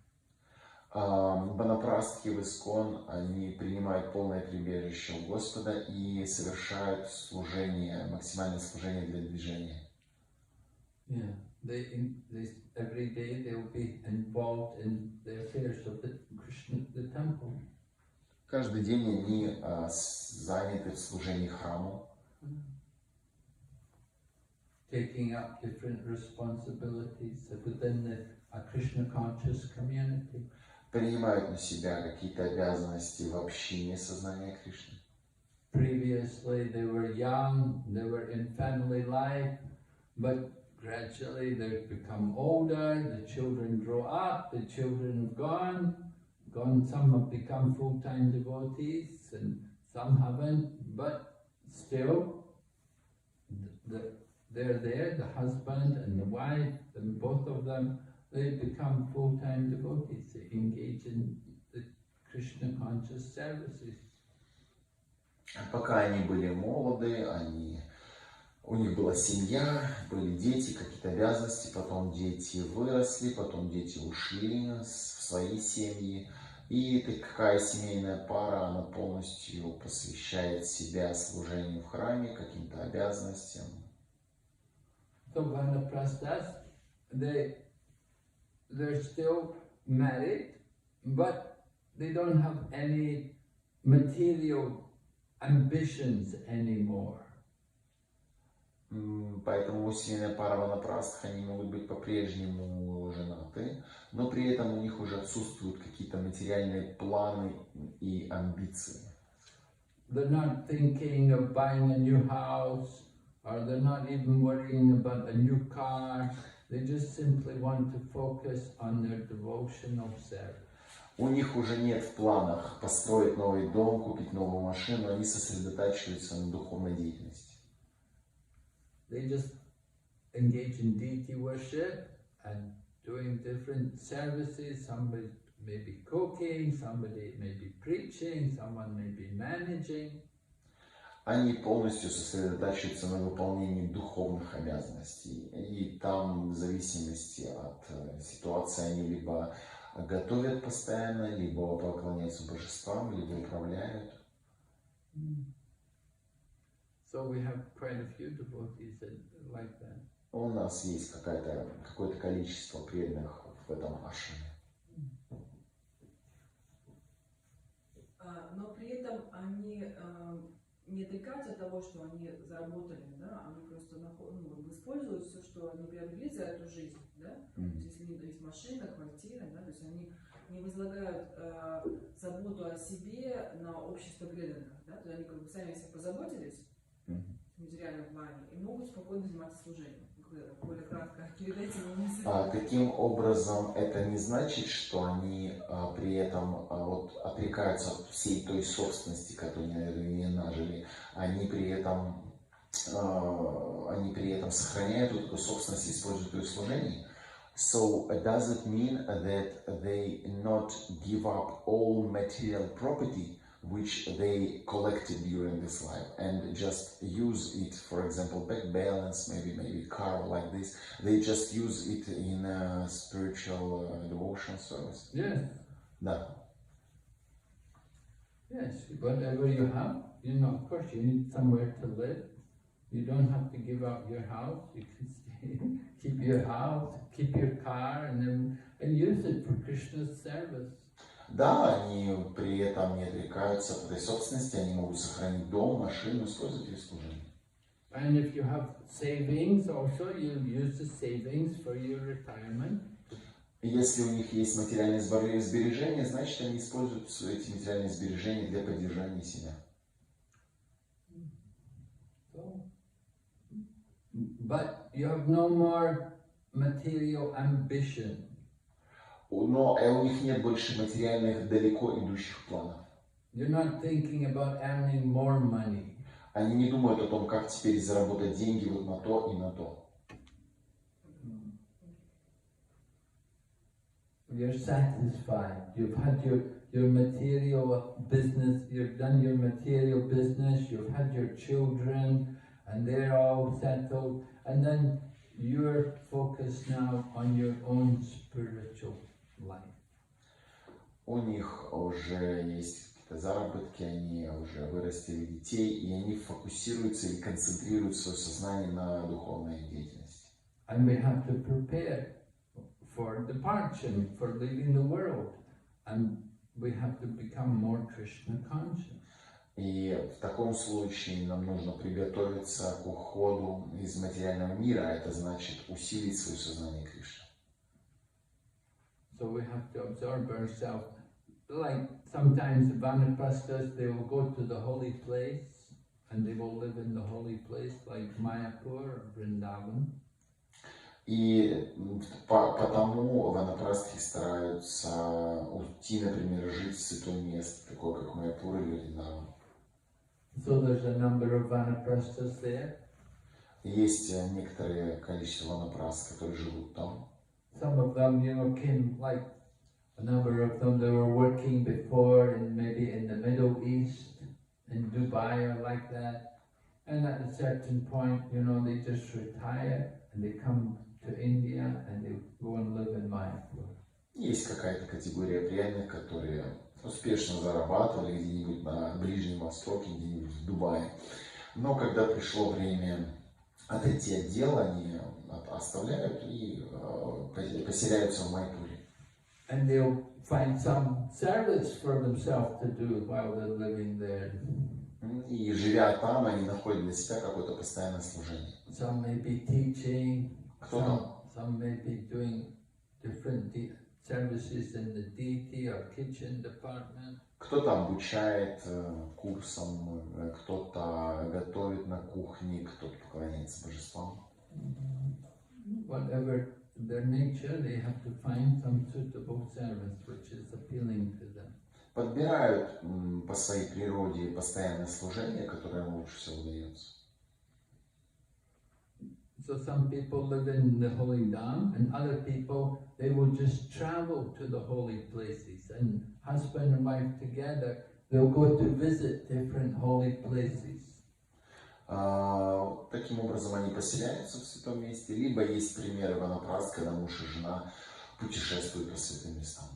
Ванапрастхи в ИСККОН, они принимают полное прибежище у Господа и совершают служение, максимальное служение для движения. Yeah, they every day they will be involved in the affairs of the Krishna, the temple. Каждый день они заняты в служении храму. Taking up different responsibilities within the Krishna conscious community. Принимают на себя какие-то обязанности в общине сознания Кришны. Previously they were young, they were in family life, but gradually they've become older, the children grow up, the children have gone, some have become full-time devotees and some haven't, but still they're there, the husband and the wife, and both of them, they become full-time devotees, they engage in the Krishna conscious services. Пока они были молоды, у них была семья, были дети, какие-то обязанности, потом дети выросли, потом дети ушли в свои семьи. И такая семейная пара, она полностью посвящает себя служению в храме, каким-то обязанностям. So vanaprasthas, they're still married, but they don't have any material ambitions anymore. Поэтому семейная пара ванапрастх, они могут быть по-прежнему женаты, но при этом у них уже отсутствуют какие-то материальные планы и амбиции. They're not thinking of buying a new house, or they're not even worrying about a new car. They just simply want to focus on their devotional service. У них уже нет в планах построить новый дом, купить новую машину, они сосредотачиваются на духовной деятельности. They just engage in deity worship and doing different services. Somebody may be cooking, somebody may be preaching, someone may be managing. Они полностью сосредотачиваются на выполнении духовных обязанностей. И там, в зависимости от ситуации, они либо готовят постоянно, либо поклоняются божествам, либо управляют. So we have quite a few devotees like that. У нас есть какое-то количество преданных в этом ашраме. Но при этом они не отрекаются от того, что они заработали, да, они просто используют все, что они приобрели за эту жизнь, да, то есть если есть машина, квартира, да, то есть они не возлагают заботу о себе на общество преданных, да, то есть они как бы сами о себе позаботились в материальном плане и могут спокойно заниматься служением. Более кратко передайте мне мысль. Таким образом, это не значит, что они при этом вот, отрекаются от всей той собственности, которую они нажили. Они при этом сохраняют эту собственность и используют ее в служении. So does it mean that they not give up all material property which they collected during this life and just use it, for example, bank balance, maybe car like this, they just use it in a spiritual devotion service? Yes. Да. Yes, whatever you have, you know, of course you need somewhere to live. You don't have to give up your house. You can stay, keep your house, keep your car, and use it for Krishna's service. Да, они при этом не отрекаются от этой собственности, они могут сохранить дом, машину, использовать ее в служении. And if you have savings also, you use the savings for your retirement. Если у них есть материальные сбережения, значит они используют эти материальные сбережения для поддержания себя. So, but you have no more material ambition. Но у них нет больше материальных далеко идущих планов. You're not thinking about earning more money. Они не думают о том, как теперь заработать деньги вот на то и на то. You're satisfied. You've had your material business, you've done your material business, you've had your children, and they're all settled. And then you're focused now on your own spiritual life. У них уже есть какие-то заработки, они уже вырастили детей, и они фокусируются или концентрируют свое сознание на духовной деятельности. And we have to prepare for departure, for leaving the world. And we have to become more Krishna conscious. И в таком случае нам нужно приготовиться к уходу из материального мира, а это значит усилить свое сознание Кришны. So we have to absorb ourselves. Like sometimes the Vanaprasthas, they will go to the holy place and they will live in the holy place like Mayapur or Vrindavan. И потому ванапрастхи стараются уйти, например, жить в святое место, такое как Майяпур или Вриндаван. So there's a number of Vanaprasthas there. Есть некоторое количество ванапрастх, которые живут там. Some of them, you know, came like a number of them. They were working before, in maybe in the Middle East, in Dubai or like that. And at a certain point, you know, they just retire and they come to India and they go and live in Mayapur. Есть какая-то категория преданных, которые успешно зарабатывали где-нибудь на Ближнем Востоке, где-нибудь в Дубае. Но когда пришло время отойти от дела, они оставляют и поселяются в Майпуре. And they'll find some service for themselves to do while they're living there. И живя там, они находят для себя какое-то постоянное служение. Some may be teaching, Кто-то some may be doing different services in the deity or kitchen department. Кто-то обучает курсам, кто-то готовит на кухне, кто-то поклоняется божествам. Whatever their nature, they have to find some suitable service which is appealing to them. Подбирают по своей природе постоянное служение, которое им лучше всего удается. So some people live in the holy dham, and other people, they will just travel to the holy places, and husband and wife together, they'll go to visit different holy places. Таким образом они поселяются в святом месте, либо есть примеры ванапрастх, когда муж и жена путешествуют по святым местам.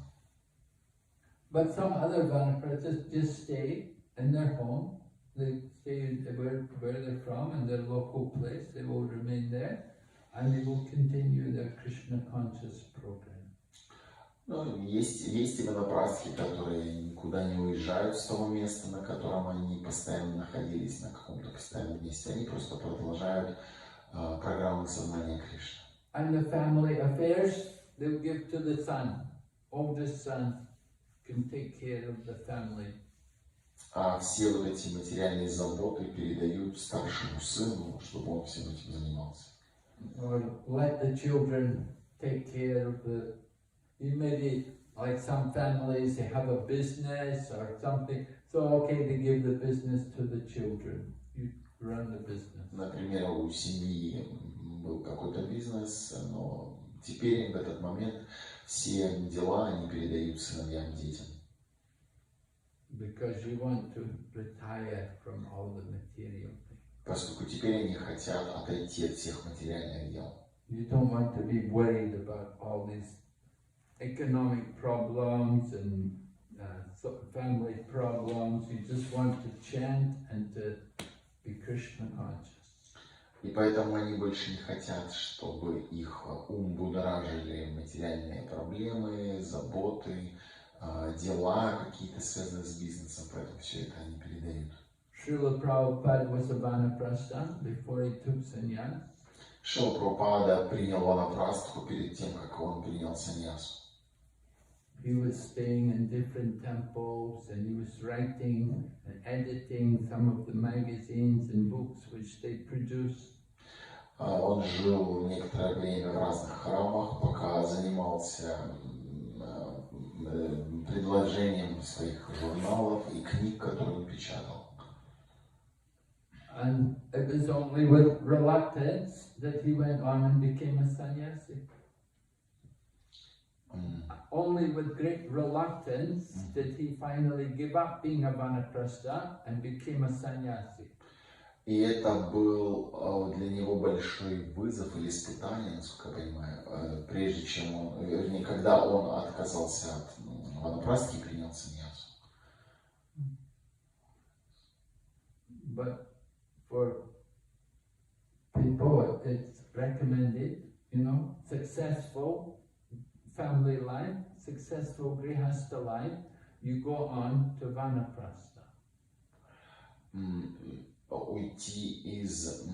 But some other vanaprasthas just stay in their home. They stay where they're from, in their local place. They will remain there, and they will continue their Krishna conscious program. Ну, есть ванапрастхи, которые никуда не уезжают с того места, на котором они постоянно находились, на каком-то постоянном месте. Они просто продолжают программу сознания Кришны. And the family affairs they'll give to the son. Oldest son can take care of the family. А все вот эти материальные заботы передают старшему сыну, чтобы он всем этим занимался. Or let the children take care of the immediate, like some families, they have a business or something, so okay, they give the business to the children. You run the business. Например, у семьи был какой-то бизнес, но теперь в этот момент все дела они передают сыновьям, детям. Because you want to retire from all the material things. Поскольку теперь они хотят отойти от всех материальных дел. You don't want to be worried about all these economic problems and family problems. You just want to chant and to be Krishna conscious. И поэтому они больше не хотят, чтобы их ум будоражили материальные проблемы, заботы, дела какие-то связанные с бизнесом, поэтому все это они передают. Srila Prabhupada was a vanaprastha before he took sannyas. Шрила Прабхупада принял ванапрастху перед тем, как он принял саньясу. He was staying in different temples and he was writing and editing some of the magazines and books which they produced. Он жил некоторое время в разных храмах, пока занимался предложением своих журналов и книг, которые он печатал. And it was only with reluctance that he went on and became a sannyasi. Only with great reluctance did he finally give up being a vanaprastha and became a sannyasi. И это был для него большой вызов или испытание, насколько я понимаю, прежде чем он, вернее, когда он отказался от ванапрастхи и принял саньясу. But for people, it's recommended, successful family life, successful grihastha life, you go on to vanaprastha. Уйти из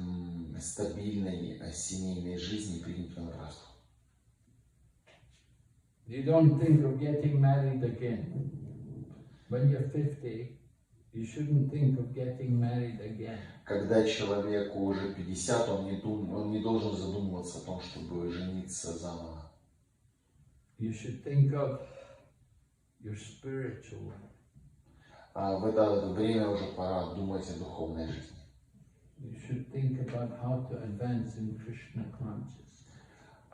стабильной семейной жизни и принять ванапрастху. You don't think of getting married again. When you're 50, you shouldn't think of getting married again. Когда человеку уже 50, он не должен задумываться о том, чтобы жениться заново. You should think of your spiritual life. А в это время уже пора думать о духовной жизни. You should think about how to advance in Krishna consciousness.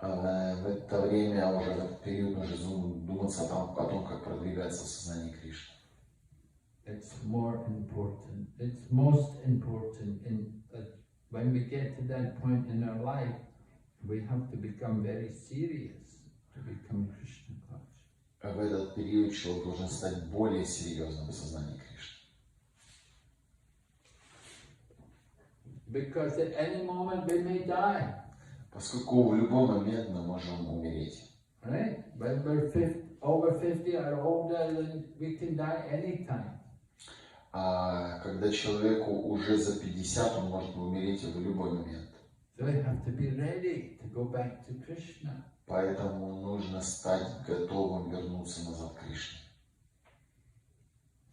В это время, уже в этот период, нужно думать о том, как продвигаться в сознании Кришны. It's more important. It's most important when we get to that point in our life, we have to become very serious to become Krishna conscious. В этот период человек должен стать более серьезным в сознании Кришны. Because at any moment we may die. Поскольку в любой момент мы можем умереть. Right? When we're over 50 or older, then we can die anytime. А когда человеку уже за 50, он может умереть в любой момент. So we have to be ready to go back to Krishna. Поэтому нужно стать готовым вернуться назад к Кришне.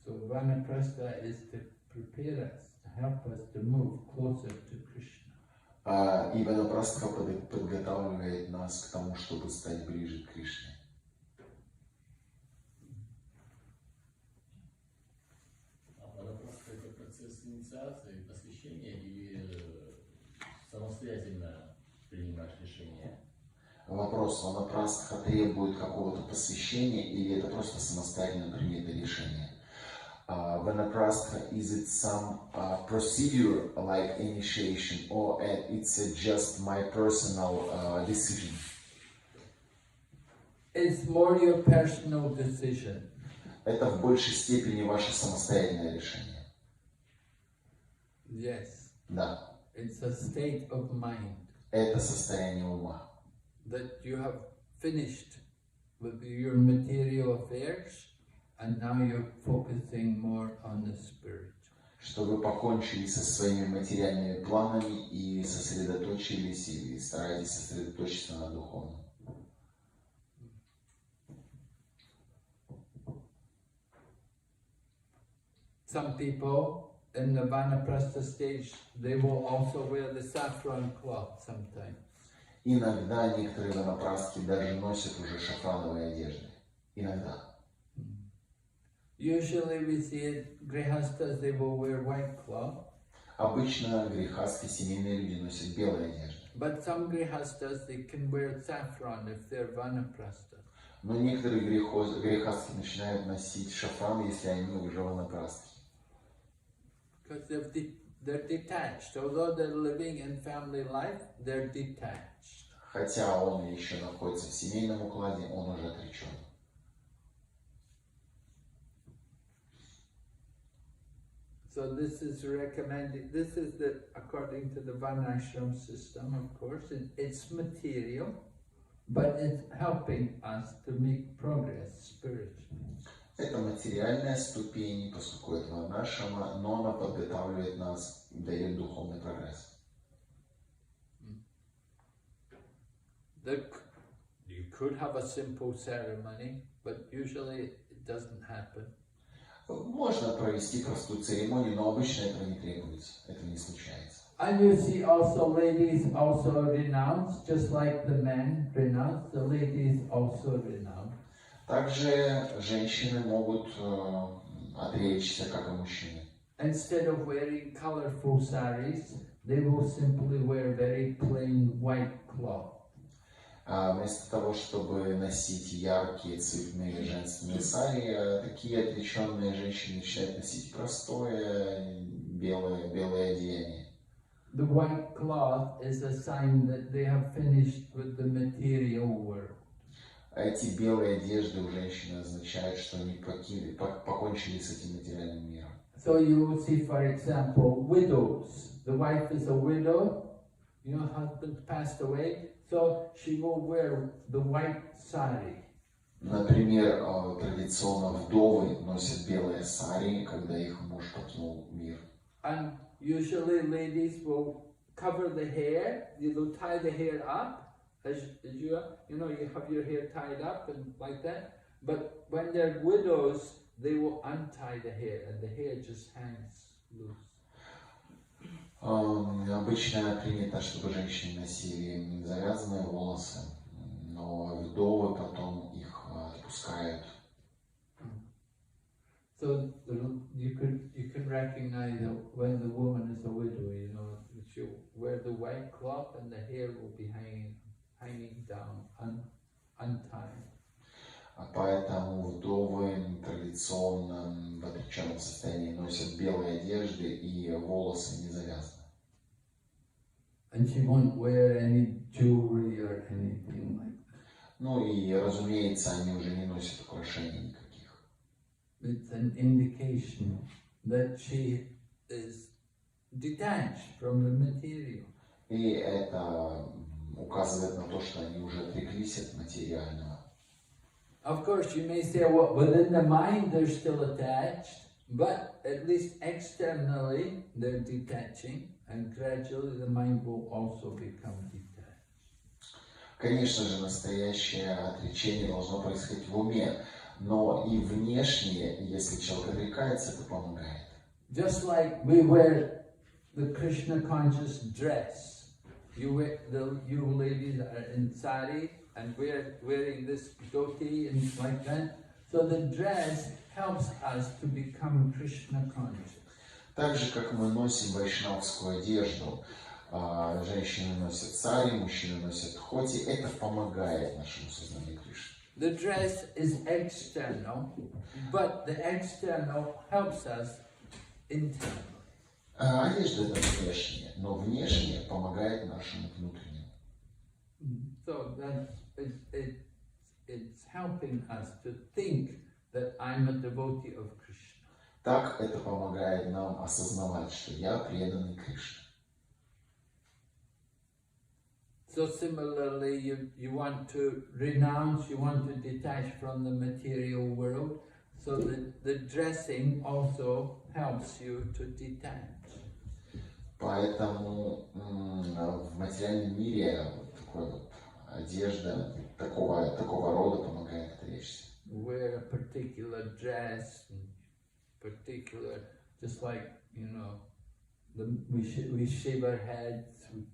So vanaprastha is to prepare us, to help us to move closer to Krishna. И ванапрастха подготавливает нас к тому, чтобы стать ближе к Кришне. Ванапрастха — это процесс инициации, посвящения или самостоятельно принимаешь решение? Вопрос, ванапрастха требует какого-то посвящения или это просто самостоятельно принятое решение? Vanaprastha, is it some procedure like initiation or it's just my personal decision? It's more your personal decision. Это в большей степени ваше самостоятельное решение. Yes. Да. It's a state of mind. Это состояние ума. That you have finished with your material affairs, and now you're focusing more on the spiritual. Что вы покончили со своими материальными планами и сосредоточились или стараетесь сосредоточиться на духовном. Some people in the vanaprastha stage, they will also wear the saffron cloth sometimes. Иногда некоторые ванапрастхи даже носят уже шафрановые одежды. Иногда. Usually we see grihastas, they will wear white cloth. Обычно грехастхи, семейные люди, носят белые одежды. But some grihastas, they can wear saffron if they're vanaprastha. Но некоторые грехастхи начинают носить шафран, если они уже ванапрастхи. Because they're detached. Although they're living in family life, they're detached. Хотя он еще находится в семейном укладе, он уже отречен. So this is recommended. This is according to the Varnashram system, of course. It's material, but it's helping us to make progress spiritually. Это материальная ступень, поскольку это варнашрама, но она подготавливает нас, дает духовный прогресс. You could have a simple ceremony, but usually it doesn't happen. Можно провести простую церемонию, но обычно этого не требуется, этого не случается. And you see also ladies also renounce, just like the men renounce, the ladies also renounce. Также женщины могут отречься, как и мужчины. Instead of wearing colorful saris, they will simply wear very plain white cloth. Вместо того, чтобы носить яркие цветные женственные сари, такие отреченные женщины начинают носить простое белое одеяние. The white cloth is a sign that they have finished with the material world. Эти белые одежды у женщин означают, что они покончили с этим материальным миром. So you will see, for example, widows. The wife is a widow, husband passed away, so she will wear the white sari. Например, традиционно вдовы носят белые сари, когда их муж покинул мир. And usually ladies will cover the hair, they will tie the hair up. As you have your hair tied up and like that. But when they're widows, they will untie the hair and the hair just hangs loose. Обычно принято, чтобы женщины носили завязанные волосы, но вдовы потом их отпускают. So you can recognize when the woman is a widow, she'll wear the white cloth and the hair will be hanging down, untied. Поэтому вдовы традиционно в отреченном состоянии носят белые одежды и волосы не завязаны. And she won't wear any jewelry or anything like that. Ну и, разумеется, они уже не носят украшений никаких. It's an indication that she is detached from the material. И это указывает на то, что они уже отреклись от материального. Of course, you may say, well, within the mind they're still attached, but at least externally they're detaching, and gradually the mind will also become detached. Конечно же, настоящее отречение должно происходить в уме, но и внешне, если человек отрекается, это помогает. Just like we wear the Krishna conscious dress, you ladies are in sari, and we're wearing this dhoti and like that. So the dress helps us to become Krishna conscious. Так же, как мы носим вайшнавскую одежду, женщины носят сари, мужчины носят дхоти, это помогает нашему сознанию Кришны. The dress is external, but the external helps us internally. Одежда это внешнее, но внешнее помогает нашему внутреннему. So that it's helping us to think that I'm a devotee of Krishna. Так это помогает нам осознавать, что я преданный Кришне. So similarly, you want to renounce, you want to detach from the material world, so that the dressing also helps you to detach. Поэтому в материальном мире вот такой вот одежда такого рода помогает отречься. Wear a particular dress, particular, just like, you know, we shave our heads, we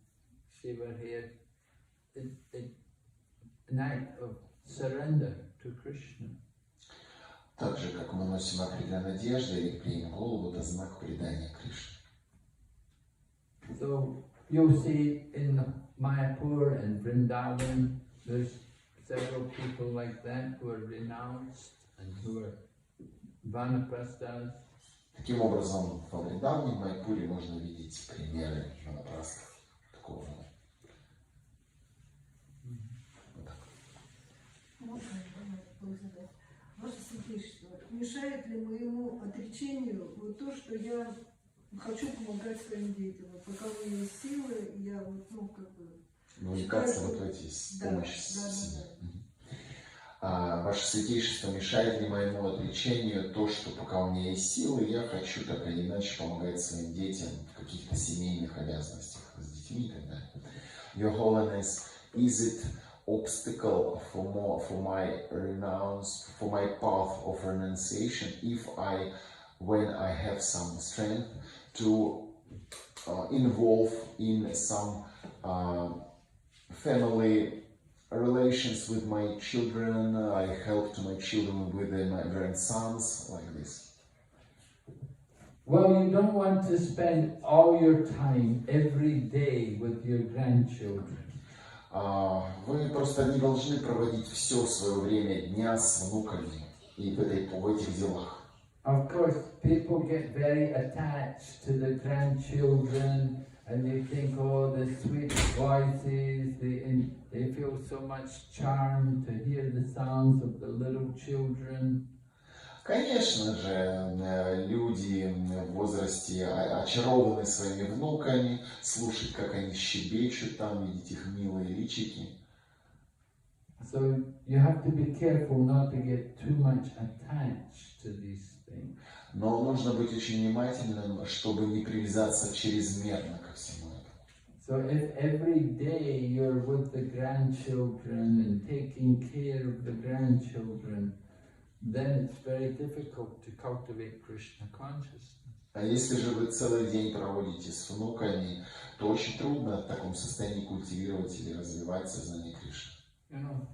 shave our hair. An act of surrender to Krishna. Так же, как мы носим определенную одежду и бреем голову, это знак предания Кришне. So you'll see in Mayapur and Vrindavan, there's several people like that who are renounced and who are vanaprasthas. Таким образом, во Вриндаване, в Майпуре можно видеть примеры ванапрастхов такого рода. Вот так. Можно задать? Ваше Святейшество, мешает ли моему отречению вот то, что я хочу помогать своим детям? Пока у меня есть силы, я вот, ну, как бы... Вовлекаться вот в эти помощи себе. Ваше Святейшество, мешает ли моему отречению то, что пока у меня есть силы, я хочу так или иначе помогать своим детям в каких-то семейных обязанностях с детьми и так далее. Your Holiness, is it obstacle for my path of renunciation if when I have some strength to involve in some family relations with my children, I help to my children with my grandsons, like this. Well, you don't want to spend all your time every day with your grandchildren. Вы просто не должны проводить все свое время дня с внуками и в этих делах. Of course, people get very attached to the grandchildren, and they think, oh, the sweet voices, they feel so much charm to hear the songs of the little children. Конечно же, люди в возрасте очарованы своими внуками, слушать, как они щебечут там, видеть их милые личики. So you have to be careful not to get too much attached to these things. Но нужно быть очень внимательным, чтобы не привязаться чрезмерно ко всему этому. So if every day you're with the grandchildren and taking care of the grandchildren, then it's very difficult to cultivate Krishna consciousness. А если же вы целый день проводите с внуками, то очень трудно в таком состоянии культивировать или развивать сознание Кришны. You know,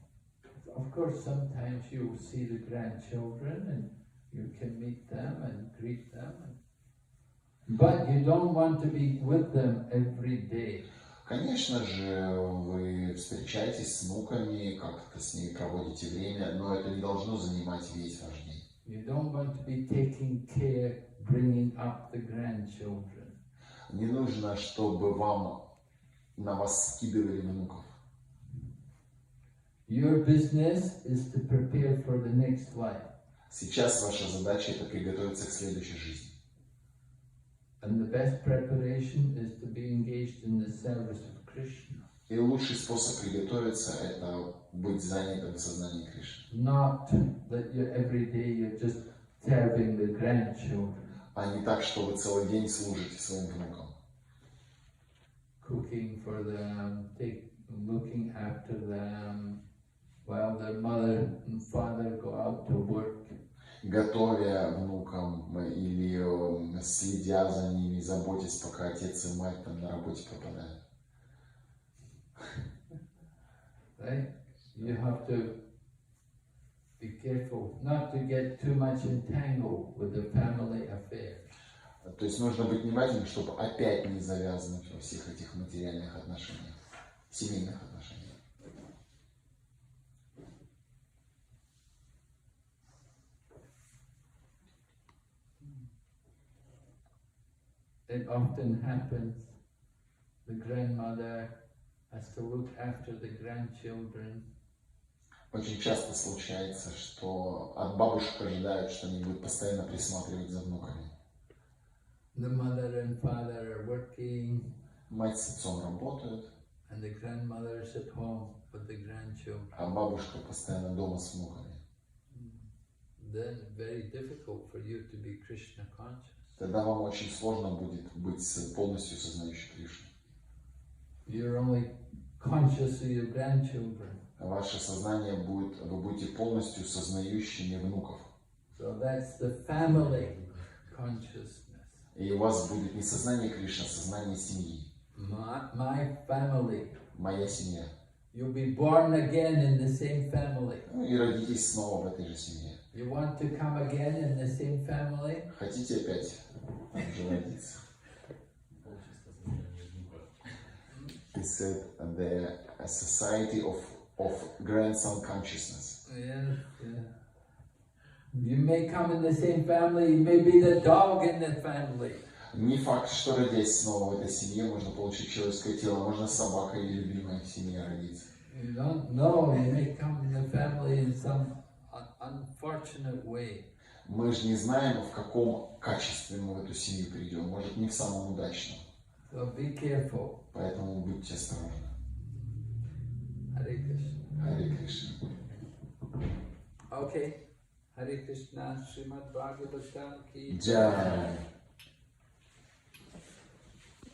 of course, sometimes you'll see the grandchildren and you can meet them and greet them, but you don't want to be with them every day. Конечно же, вы встречаетесь с внуками, как-то с ними проводите время, но это не должно занимать весь ваш день. You don't want to be taking care, bringing up the grandchildren. Не нужно, чтобы на вас скидывали внуков. Your business is to prepare for the next life. Сейчас ваша задача это приготовиться к следующей жизни. And the best preparation is to be engaged in the service of Krishna. И лучший способ приготовиться это быть занятым в сознании Кришны. Not that every day you're just serving the grandchildren. А не так, что вы целый день служите своим внукам. Cooking for them, looking after them, while their mother and father go out to work. Готовя внукам или следя за ними, заботясь, пока отец и мать там на работе пропадают. Right? You have to be careful not to get too much entangled with the family affairs. То есть нужно быть внимательным, чтобы опять не завязывать во всех этих материальных отношениях, семейных отношениях. It often happens, the grandmother has to look after the grandchildren. Очень часто случается, что от бабушек ожидают, что они будут постоянно присматривать за внуками. The mother and father are working, Мать с отцом работают, And the grandmother is at home with the grandchildren. а бабушка постоянно дома с внуками. Then very difficult for you to be Krishna conscious. Тогда вам очень сложно будет быть полностью сознающим Кришну. You're only conscious of your grandchildren. Ваше сознание будет, вы будете полностью сознающими внуков. So that's the family consciousness. И у вас будет не сознание Кришны, а сознание семьи. My family. Моя семья. You'll be born again in the same family. Ну и родитесь снова в этой же семье. You want to come again in the same family? Хотите опять там же родиться? He said the society of grandson consciousness. Yeah, yeah. You may come in the same family, you may be the dog in the family. Не факт, что родясь снова в этой семье, можно получить человеческое тело, можно собакой или любимой в семье родиться. You don't know, you may come in the family in some unfortunate way. Мы же не знаем, в каком качестве мы в эту семью придем, может не в самом удачном. So be careful. Поэтому будьте осторожны. Hare Krishna. Харе Кришна. Okay. Hare Krishna, Srimad Bhagavatam ki Джай.